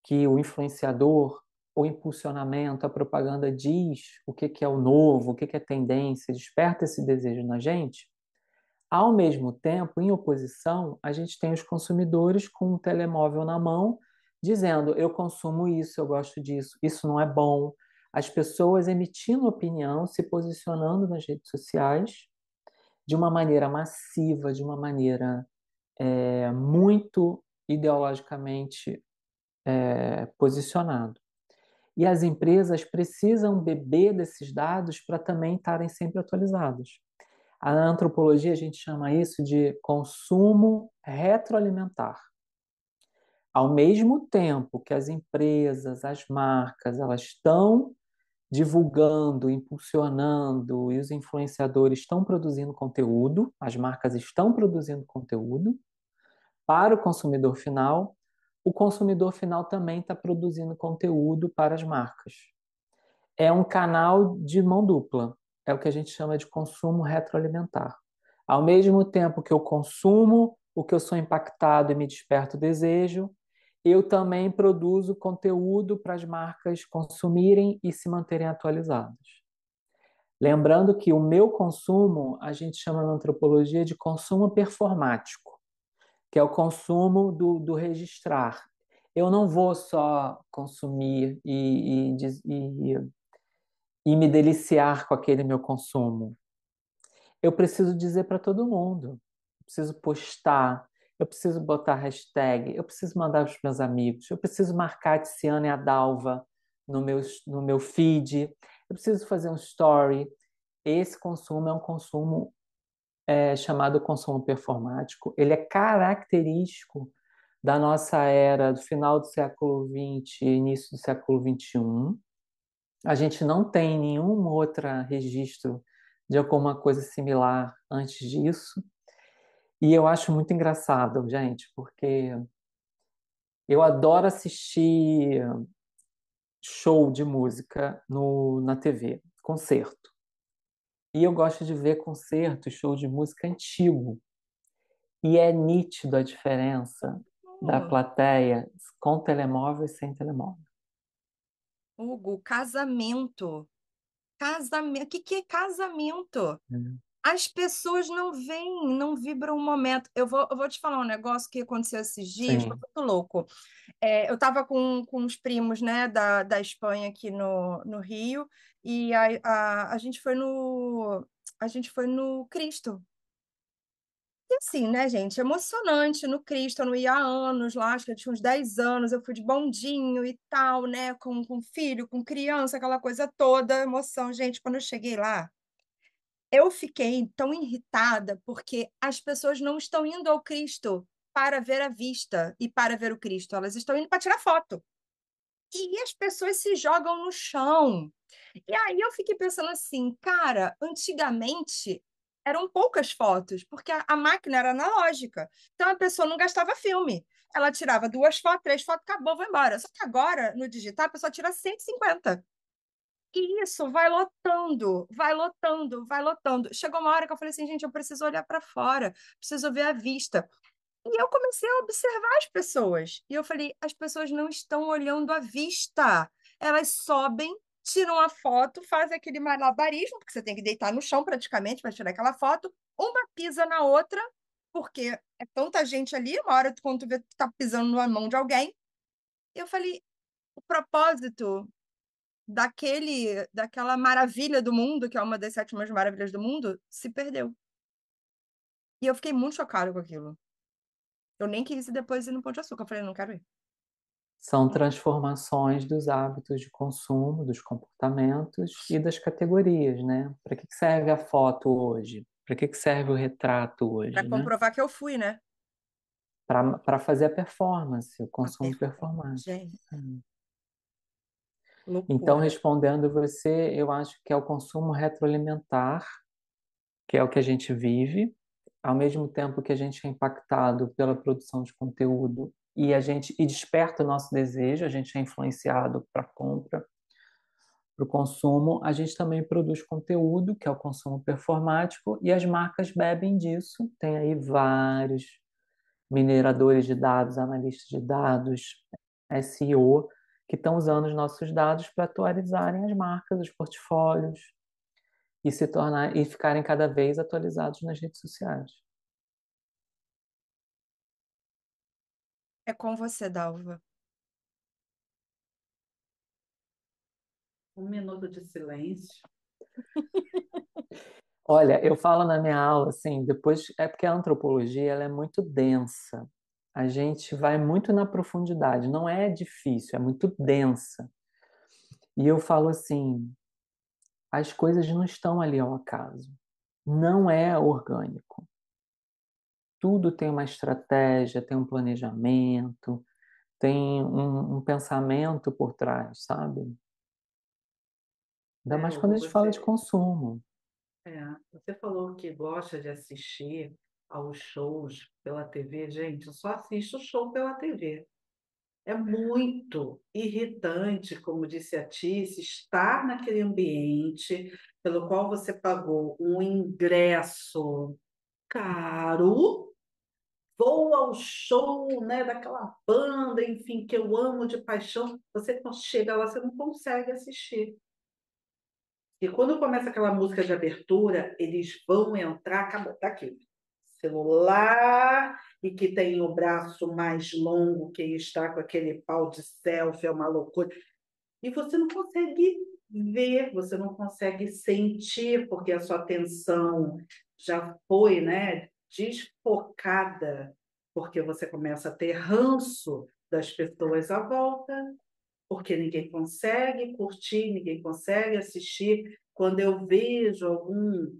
que o influenciador, o impulsionamento, a propaganda diz o que é o novo, o que é tendência, desperta esse desejo na gente, ao mesmo tempo, em oposição, a gente tem os consumidores com um telemóvel na mão, dizendo: eu consumo isso, eu gosto disso, isso não é bom. As pessoas emitindo opinião, se posicionando nas redes sociais de uma maneira massiva, de uma maneira muito ideologicamente posicionado. E as empresas precisam beber desses dados para também estarem sempre atualizadas. A antropologia, a gente chama isso de consumo retroalimentar. Ao mesmo tempo que as empresas, as marcas, elas estão divulgando, impulsionando, e os influenciadores estão produzindo conteúdo, as marcas estão produzindo conteúdo para o consumidor final também está produzindo conteúdo para as marcas. É um canal de mão dupla, é o que a gente chama de consumo retroalimentar. Ao mesmo tempo que eu consumo, o que eu sou impactado e me desperta o desejo, eu também produzo conteúdo para as marcas consumirem e se manterem atualizadas. Lembrando que o meu consumo, a gente chama na antropologia de consumo performático, que é o consumo do registrar. Eu não vou só consumir e me deliciar com aquele meu consumo. Eu preciso dizer para todo mundo, eu preciso postar, eu preciso botar hashtag, eu preciso mandar para os meus amigos, eu preciso marcar a Tiziana e a Dalva no meu feed, eu preciso fazer um story. Esse consumo é um consumo chamado consumo performático. Ele é característico da nossa era, do final do século XX, início do século XXI. A gente não tem nenhum outro registro de alguma coisa similar antes disso. E eu acho muito engraçado, gente, porque eu adoro assistir show de música na TV, concerto. E eu gosto de ver concerto, show de música antigo. E é nítido a diferença da Hum, plateia com telemóvel e sem telemóvel. Hugo, casamento. Casamento. O que que é casamento? Hum. As pessoas não veem, não vibram o momento. Eu vou te falar um negócio que aconteceu esses dias, foi Sim, muito louco. Eu estava com os primos, né, da Espanha aqui no Rio, e a gente foi no Cristo. E assim, né, gente, emocionante no Cristo, eu não ia há anos lá, acho que eu tinha uns 10 anos, eu fui de bondinho e tal, né, com filho, com criança, aquela coisa toda, emoção. Gente, quando eu cheguei lá, eu fiquei tão irritada porque as pessoas não estão indo ao Cristo para ver a vista e para ver o Cristo, elas estão indo para tirar foto. E as pessoas se jogam no chão. E aí eu fiquei pensando assim, cara, antigamente eram poucas fotos, porque a máquina era analógica. Então a pessoa não gastava filme. Ela tirava 2 fotos, 3 fotos, acabou, vai embora. Só que agora, no digital, a pessoa tira 150. E isso vai lotando, vai lotando, vai lotando. Chegou uma hora que eu falei assim, gente, eu preciso olhar para fora, preciso ver a vista. E eu comecei a observar as pessoas. E eu falei, as pessoas não estão olhando a vista. Elas sobem, tiram a foto, fazem aquele malabarismo, porque você tem que deitar no chão praticamente para tirar aquela foto. Uma pisa na outra, porque é tanta gente ali, uma hora quando tu vê, tu tá pisando na mão de alguém. Eu falei, o propósito daquela maravilha do mundo, que é uma das 7 maravilhas do mundo, se perdeu. E eu fiquei muito chocada com aquilo. Eu nem quis ir depois ir no Pão de Açúcar. Eu falei, não quero ir. são transformações dos hábitos de consumo, dos comportamentos e das categorias, né? Para que serve a foto hoje? Para que serve o retrato Para hoje, né? comprovar que eu fui, né? Para fazer a performance, o A consumo performance. performático. Gente, Então, loucura. respondendo você, eu acho que é o consumo retroalimentar, que é o que a gente vive, ao mesmo tempo que a gente é impactado pela produção de conteúdo e desperta o nosso desejo, a gente é influenciado para compra, para o consumo, a gente também produz conteúdo, que é o consumo performático, e as marcas bebem disso. Tem aí vários mineradores de dados, analistas de dados, SEO, que estão usando os nossos dados para atualizarem as marcas, os portfólios e ficarem cada vez atualizados nas redes sociais. É com você, Dalva. Um minuto de silêncio. Olha, eu falo na minha aula assim, depois é porque a antropologia ela é muito densa. A gente vai muito na profundidade, não é difícil, é muito densa. E eu falo assim, as coisas não estão ali ao acaso. Não é orgânico. Tudo tem uma estratégia, tem um planejamento, tem um pensamento por trás, sabe? Ainda né, mais quando a Hugo? gente fala de consumo. Você falou que gosta de assistir aos shows pela TV. Gente, eu só assisto show pela TV. É muito irritante, como disse a Tice, estar naquele ambiente pelo qual você pagou um ingresso caro, vou ao show, né, daquela banda, enfim, que eu amo de paixão. Você chega lá, você não consegue assistir. E quando começa aquela música de abertura, eles vão entrar, acaba, tá aqui, celular, e que tem o braço mais longo, que está com aquele pau de selfie, é uma loucura. E você não consegue ver, você não consegue sentir, porque a sua atenção já foi, né, desfocada, porque você começa a ter ranço das pessoas à volta, porque ninguém consegue curtir, ninguém consegue assistir. Quando eu vejo algum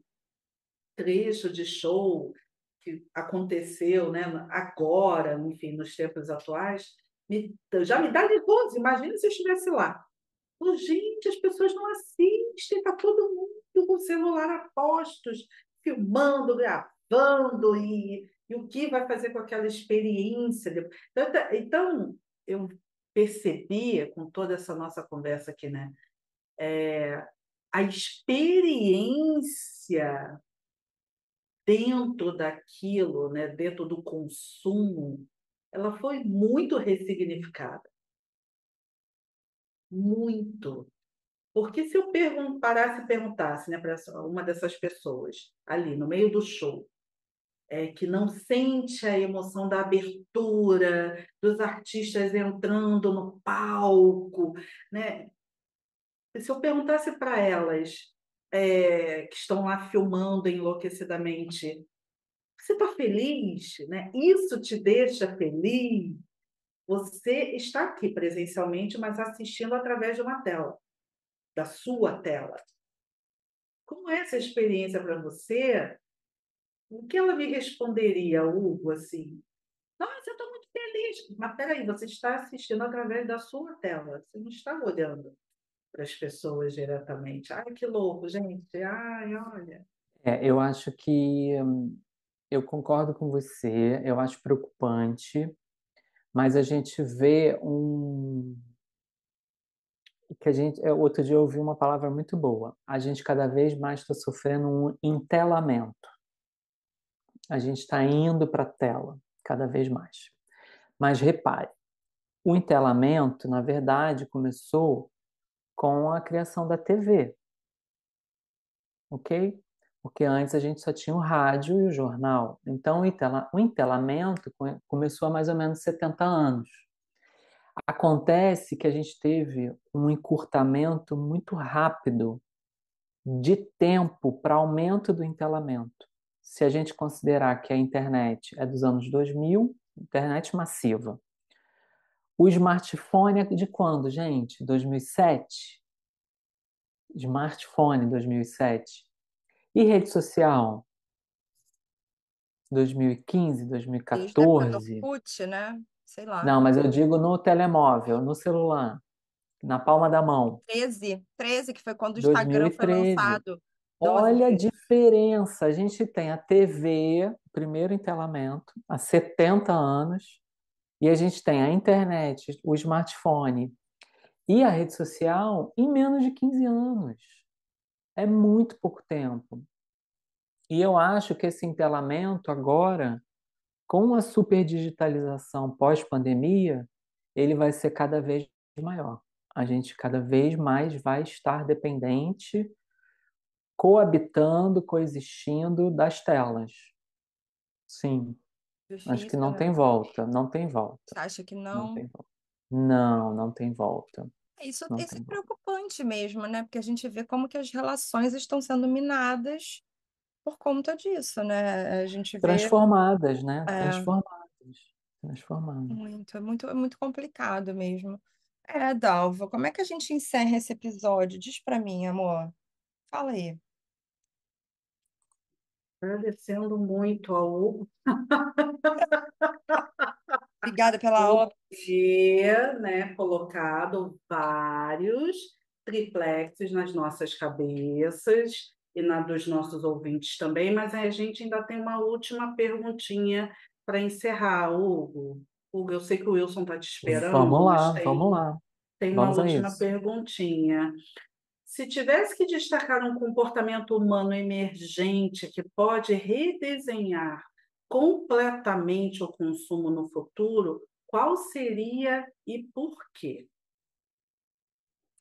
trecho de show que aconteceu, né, agora, enfim, nos tempos atuais, já me dá nervoso. Imagina se eu estivesse lá. Oh, gente, as pessoas não assistem, está todo mundo com o celular a postos, filmando, gravando, e o que vai fazer com aquela experiência depois? Então, eu percebi, com toda essa nossa conversa aqui, né, a experiência dentro daquilo, né, dentro do consumo, ela foi muito ressignificada, muito. Porque se eu parasse e perguntasse, né, para uma dessas pessoas ali no meio do show, que não sente a emoção da abertura, dos artistas entrando no palco, né? Se eu perguntasse para elas, que estão lá filmando enlouquecidamente, você está feliz, né? Isso te deixa feliz? Você está aqui presencialmente, mas assistindo através de uma tela, da sua tela. Como é essa experiência para você? O que ela me responderia, Hugo, assim? Nossa, eu estou muito feliz. Mas peraí, você está assistindo através da sua tela, você não está olhando para as pessoas diretamente. Ai, que louco, gente. Ai, olha. Eu acho que eu concordo com você, eu acho preocupante, mas a gente vê que a gente, outro dia eu ouvi uma palavra muito boa. A gente cada vez mais está sofrendo um entelamento. A gente está indo para a tela cada vez mais. Mas repare, o entelamento, na verdade, começou com a criação da TV, ok? Porque antes a gente só tinha o rádio e o jornal. Então, o entelamento começou há mais ou menos 70 anos. Acontece que a gente teve um encurtamento muito rápido de tempo para aumento do entelamento. Se a gente considerar que a internet é dos anos 2000, internet massiva. O smartphone é de quando, gente? 2007? Smartphone 2007. E rede social? 2015, Desde a época do 2014? Orkut, né? Sei lá. Não, mas eu digo no telemóvel, no celular, na palma da mão. 13, que foi quando o Instagram foi 2013. lançado. Olha a 12. diferença. A gente tem a TV, o primeiro entelamento, há 70 anos, e a gente tem a internet, o smartphone e a rede social em menos de 15 anos. É muito pouco tempo. E eu acho que esse entelamento agora, com a superdigitalização pós-pandemia, ele vai ser cada vez maior. A gente cada vez mais vai estar dependente, coabitando, coexistindo das telas. Sim, acho que Difícil, não né? tem volta, não tem volta, Você acha que não não? tem volta. Não, não tem volta, não Isso é tem volta. preocupante mesmo, né? Porque a gente vê como que as relações estão sendo minadas por conta disso, né? A gente vê Transformadas, né? é, Transformadas, transformadas. é muito complicado mesmo. Dalva, como é que a gente encerra esse episódio? Diz pra mim, amor. Fala aí. Agradecendo muito ao Hugo Obrigada pela por aula. ter, né, colocado vários triplexes nas nossas cabeças e na dos nossos ouvintes também, mas a gente ainda tem uma última perguntinha para encerrar, Hugo. Hugo, eu sei que o Wilson está te esperando, Vamos mas lá, tem, vamos lá. tem uma Vamos a última isso. perguntinha. Se tivesse que destacar um comportamento humano emergente que pode redesenhar completamente o consumo no futuro, qual seria e por quê?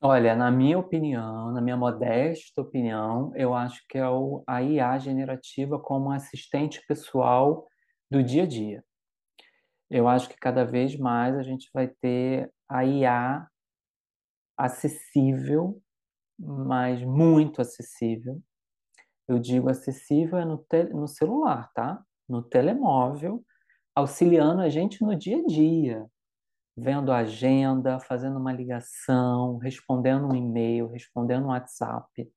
Olha, na minha opinião, na minha modesta opinião, eu acho que é a IA generativa como assistente pessoal do dia a dia. Eu acho que cada vez mais a gente vai ter a IA acessível, mas muito acessível. Eu digo acessível é no celular, tá? No telemóvel, auxiliando a gente no dia a dia, vendo a agenda, fazendo uma ligação, respondendo um e-mail, respondendo um WhatsApp,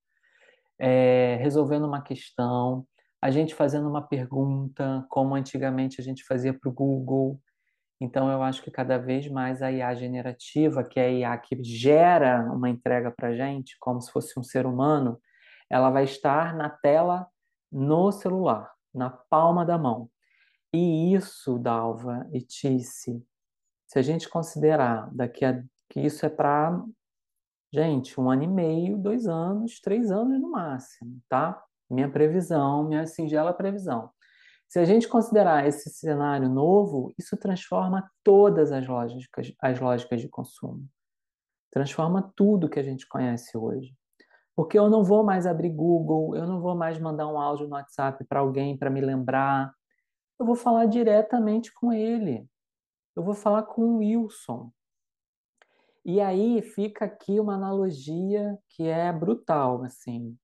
resolvendo uma questão, a gente fazendo uma pergunta, como antigamente a gente fazia para o Google. Então, eu acho que cada vez mais a IA generativa, que é a IA que gera uma entrega para a gente, como se fosse um ser humano, ela vai estar na tela no celular, na palma da mão. E isso, Dalva e Tice, se a gente considerar que isso é para, gente, 1 ano e meio, 2 anos, 3 anos no máximo, tá? Minha previsão, minha singela previsão. Se a gente considerar esse cenário novo, isso transforma todas as lógicas de consumo. Transforma tudo que a gente conhece hoje. Porque eu não vou mais abrir Google, eu não vou mais mandar um áudio no WhatsApp para alguém para me lembrar. Eu vou falar diretamente com ele. Eu vou falar com o Wilson. E aí fica aqui uma analogia que é brutal, assim.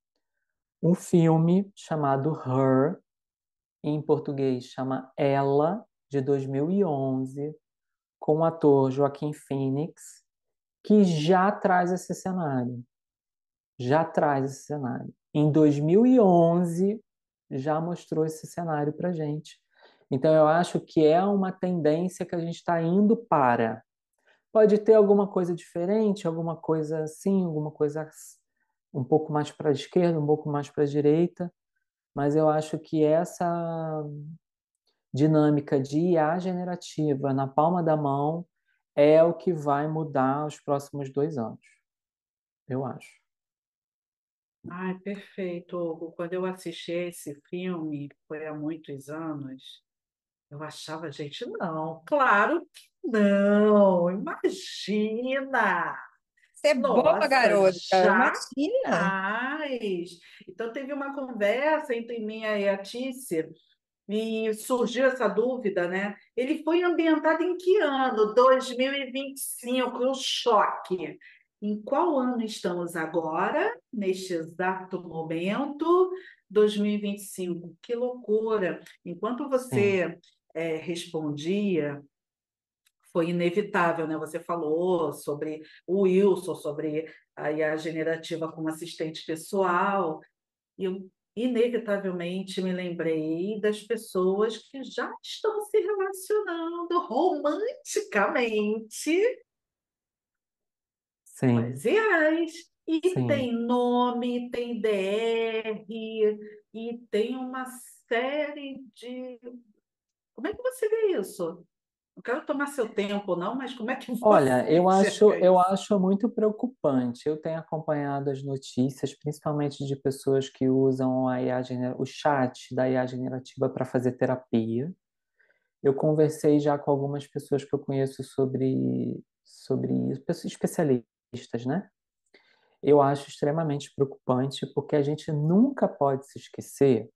Um filme chamado Her, em português chama Ela, de 2011, com o ator Joaquin Phoenix, que já traz esse cenário. Já traz esse cenário. Em 2011, já mostrou esse cenário para gente. Então, eu acho que é uma tendência que a gente está indo para. Pode ter alguma coisa diferente, alguma coisa assim, alguma coisa um pouco mais para a esquerda, um pouco mais para a direita, mas eu acho que essa dinâmica de IA generativa na palma da mão é o que vai mudar os próximos 2 anos, eu acho. Ai, perfeito, Hugo. Quando eu assisti esse filme, foi há muitos anos, eu achava, gente, não, claro que não, imagina! Você é boa, Nossa, garota. Imagina. jamais! Então, teve uma conversa entre mim e a Tícia, e surgiu essa dúvida, né? Ele foi ambientado em que ano? 2025, o choque. Em qual ano estamos agora, neste exato momento? 2025. Que loucura! Enquanto Sim, você respondia, foi inevitável, né? Você falou sobre o Wilson, sobre a IA generativa como assistente pessoal, e eu inevitavelmente me lembrei das pessoas que já estão se relacionando romanticamente com sim, as IAs. E sim. tem nome, tem DR, e tem uma série de. Como é que você vê isso? Não quero tomar seu tempo, não, mas como é que Olha, você enxerga eu isso? acho muito preocupante. Eu tenho acompanhado as notícias, principalmente de pessoas que usam o chat da IA generativa para fazer terapia. Eu conversei já com algumas pessoas que eu conheço sobre isso, pessoas especialistas, né? Eu acho extremamente preocupante porque a gente nunca pode se esquecer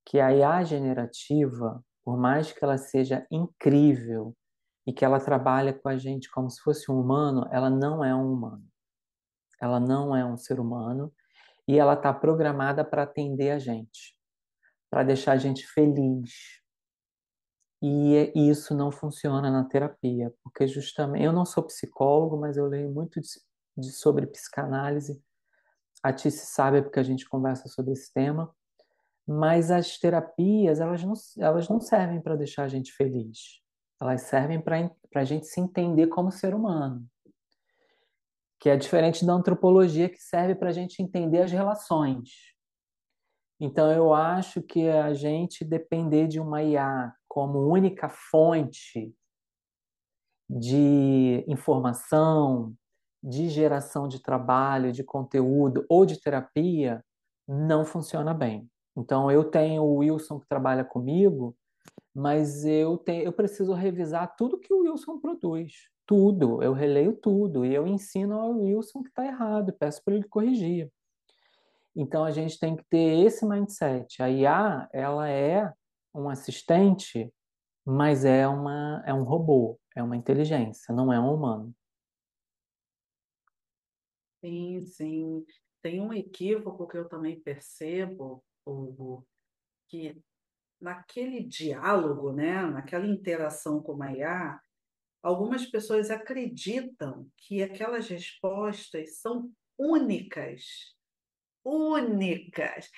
que a IA generativa, por mais que ela seja incrível e que ela trabalhe com a gente como se fosse um humano, ela não é um humano. Ela não é um ser humano e ela está programada para atender a gente, para deixar a gente feliz. E isso não funciona na terapia, porque justamente eu não sou psicólogo, mas eu leio muito sobre psicanálise. A Tice sabe porque a gente conversa sobre esse tema. Mas as terapias, elas não servem para deixar a gente feliz. Elas servem para a gente se entender como ser humano. que é diferente da antropologia, que serve para a gente entender as relações. Então, eu acho que a gente depender de uma IA como única fonte de informação, de geração de trabalho, de conteúdo ou de terapia, não funciona bem. Então, eu tenho o Wilson que trabalha comigo, mas eu preciso revisar tudo que o Wilson produz. Tudo. Eu releio tudo. E eu ensino ao Wilson que está errado, peço para ele corrigir. Então, a gente tem que ter esse mindset. A IA, ela é um assistente, mas é um robô, é uma inteligência, não é um humano. Sim, sim. Tem um equívoco que eu também percebo, Hugo, que naquele diálogo, né, naquela interação com a IA, algumas pessoas acreditam que aquelas respostas são únicas, únicas.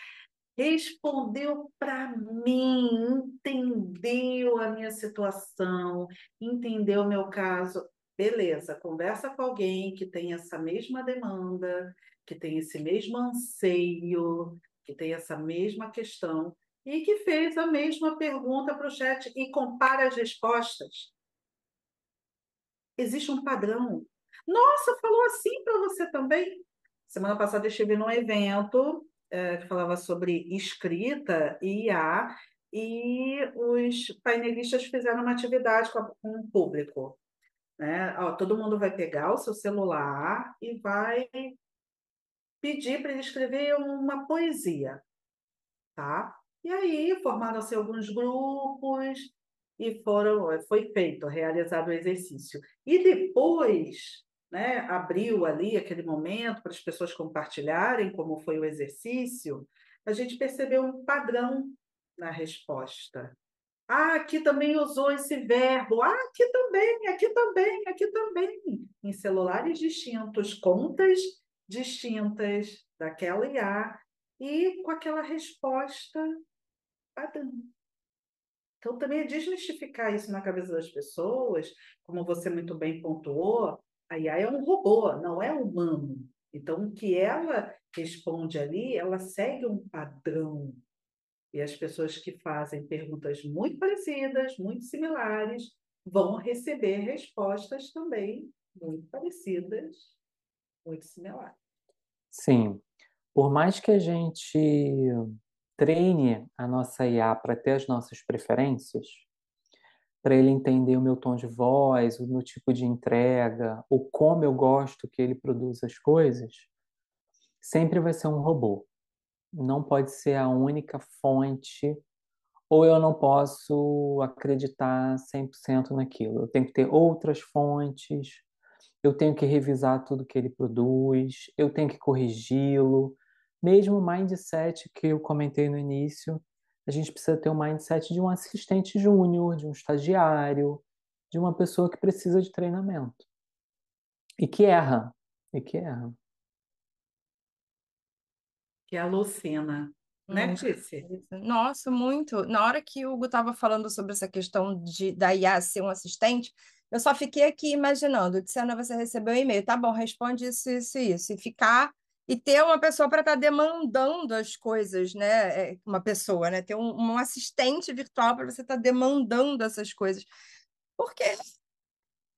Respondeu para mim, entendeu a minha situação, entendeu o meu caso. Beleza, conversa com alguém que tem essa mesma demanda, que tem esse mesmo anseio, que tem essa mesma questão e que fez a mesma pergunta para o chat e compara as respostas. Existe um padrão. Nossa, falou assim para você também? Semana passada eu estive num evento que falava sobre escrita e IA, e os painelistas fizeram uma atividade com o público. Né? Ó, todo mundo vai pegar o seu celular e vai pedir para ele escrever uma poesia, tá? E aí formaram-se alguns grupos e foi feito, realizado o exercício. E depois, né, abriu ali aquele momento para as pessoas compartilharem como foi o exercício, a gente percebeu um padrão na resposta. Ah, aqui também usou esse verbo. Ah, aqui também, aqui também, aqui também. Em celulares distintos, contas distintas daquela IA e com aquela resposta padrão. Então, também é desmistificar isso na cabeça das pessoas, como você muito bem pontuou, a IA é um robô, não é humano. Então, o que ela responde ali, ela segue um padrão. E as pessoas que fazem perguntas muito parecidas, muito similares, vão receber respostas também muito parecidas, muito similares. Sim, por mais que a gente treine a nossa IA para ter as nossas preferências, para ele entender o meu tom de voz, o meu tipo de entrega, ou como eu gosto que ele produza as coisas, sempre vai ser um robô. Não pode ser a única fonte, ou eu não posso acreditar 100% naquilo. Eu tenho que ter outras fontes, eu tenho que revisar tudo que ele produz, eu tenho que corrigi-lo. Mesmo o mindset que eu comentei no início, a gente precisa ter um mindset de um assistente júnior, de um estagiário, de uma pessoa que precisa de treinamento. E que erra. E que erra. Que é a Lucena, né, Muita Tícia? coisa. Nossa, muito. Na hora que o Hugo estava falando sobre essa questão da IA ser um assistente, eu só fiquei aqui imaginando, Tiziana, você recebeu um e-mail, tá bom, responde isso, isso, isso, e ficar e ter uma pessoa para estar demandando as coisas, né? Uma pessoa, né? Ter um assistente virtual para você estar demandando essas coisas. Porque,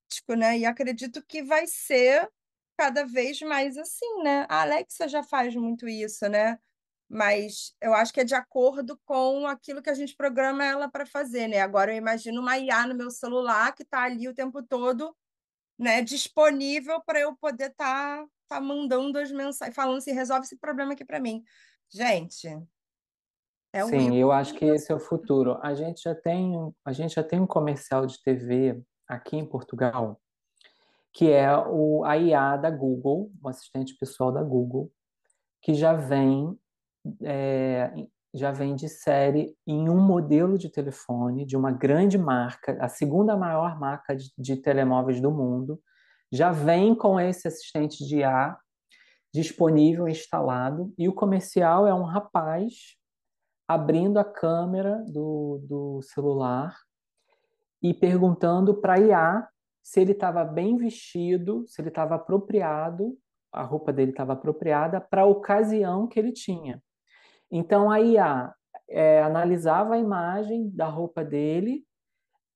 tipo, né? E acredito que vai ser cada vez mais assim, né? A Alexa já faz muito isso, né? Mas eu acho que é de acordo com aquilo que a gente programa ela para fazer, né? Agora eu imagino uma IA no meu celular que está ali o tempo todo, né, disponível para eu poder tá mandando as mensagens, falando assim, resolve esse problema aqui para mim. Gente, é o Will. Sim, eu acho que esse é o futuro. A gente já tem um comercial de TV aqui em Portugal, que é a IA da Google, o assistente pessoal da Google, que é, já vem de série em um modelo de telefone de uma grande marca, a segunda maior marca de telemóveis do mundo, já vem com esse assistente de IA disponível, instalado, e o comercial é um rapaz abrindo a câmera do celular e perguntando para a IA se ele estava bem vestido, se ele estava apropriado, a roupa dele estava apropriada para a ocasião que ele tinha. Então a IA analisava a imagem da roupa dele,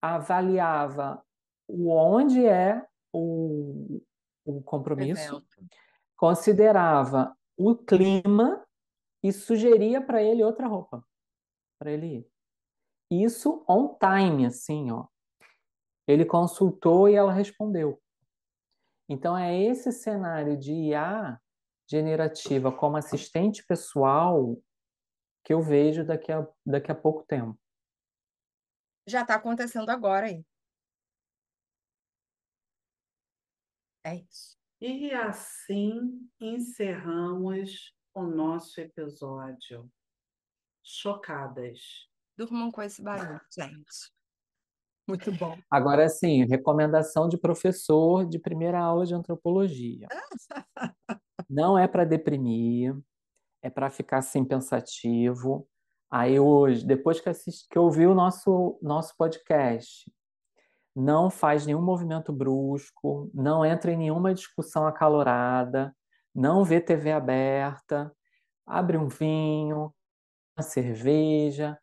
avaliava onde é o compromisso, Evento. considerava o clima e sugeria para ele outra roupa para ele ir. Isso on time, assim, ó. Ele consultou e ela respondeu. Então é esse cenário de IA generativa como assistente pessoal que eu vejo daqui a pouco tempo. Já está acontecendo agora aí. É isso. E assim encerramos o nosso episódio. Chocadas. Durmam com esse barulho, gente. Muito bom. Agora, sim, recomendação de professor de primeira aula de antropologia. Não é para deprimir, é para ficar assim pensativo. Aí hoje, depois que eu ouvi o nosso podcast, não faz nenhum movimento brusco, não entra em nenhuma discussão acalorada, não vê TV aberta, abre um vinho, uma cerveja,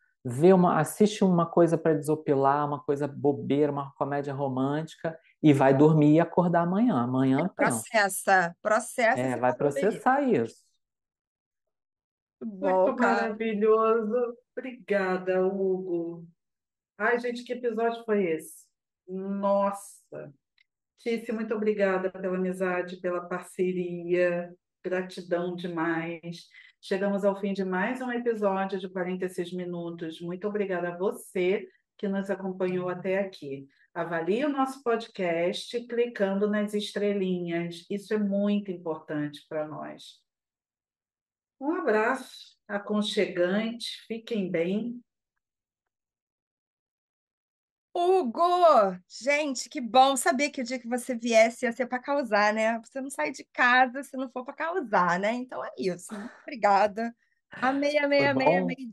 assiste uma coisa para desopilar, uma coisa bobeira, uma comédia romântica e vai dormir e acordar amanhã. Amanhã pensa. Processa esse Vai barulho aí. processar isso. Bom, Muito cara. maravilhoso. Obrigada, Hugo. Ai, gente, que episódio foi esse? Nossa! Tícia, muito obrigada pela amizade, pela parceria. Gratidão demais. Chegamos ao fim de mais um episódio de 46 minutos. Muito obrigada a você que nos acompanhou até aqui. Avalie o nosso podcast clicando nas estrelinhas. Isso é muito importante para nós. Um abraço aconchegante. Fiquem bem. Hugo! Gente, que bom saber que o dia que você viesse ia ser para causar, né? Você não sai de casa se não for para causar, né? Então é isso. Muito obrigada. Amei, amei, Foi amei, bom? amei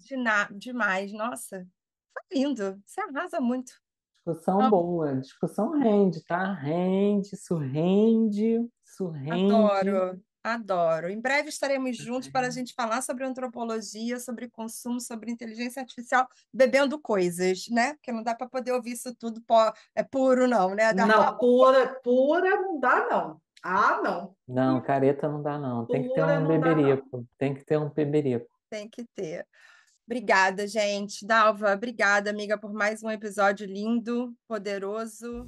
demais. Nossa, foi lindo. Você arrasa muito. Discussão Amo. boa. Discussão rende, tá? Rende, isso rende, isso rende. Adoro, adoro. Em breve estaremos juntos para a gente falar sobre antropologia, sobre consumo, sobre inteligência artificial, bebendo coisas, né? Porque não dá para poder ouvir isso tudo é puro, não, né? Não, pura não dá, não. Ah, não. Não, careta não dá, não. Tem que ter Pura um não dá, não. beberico. Tem que ter um beberico. Tem que ter. Obrigada, gente. Dalva, obrigada, amiga, por mais um episódio lindo, poderoso.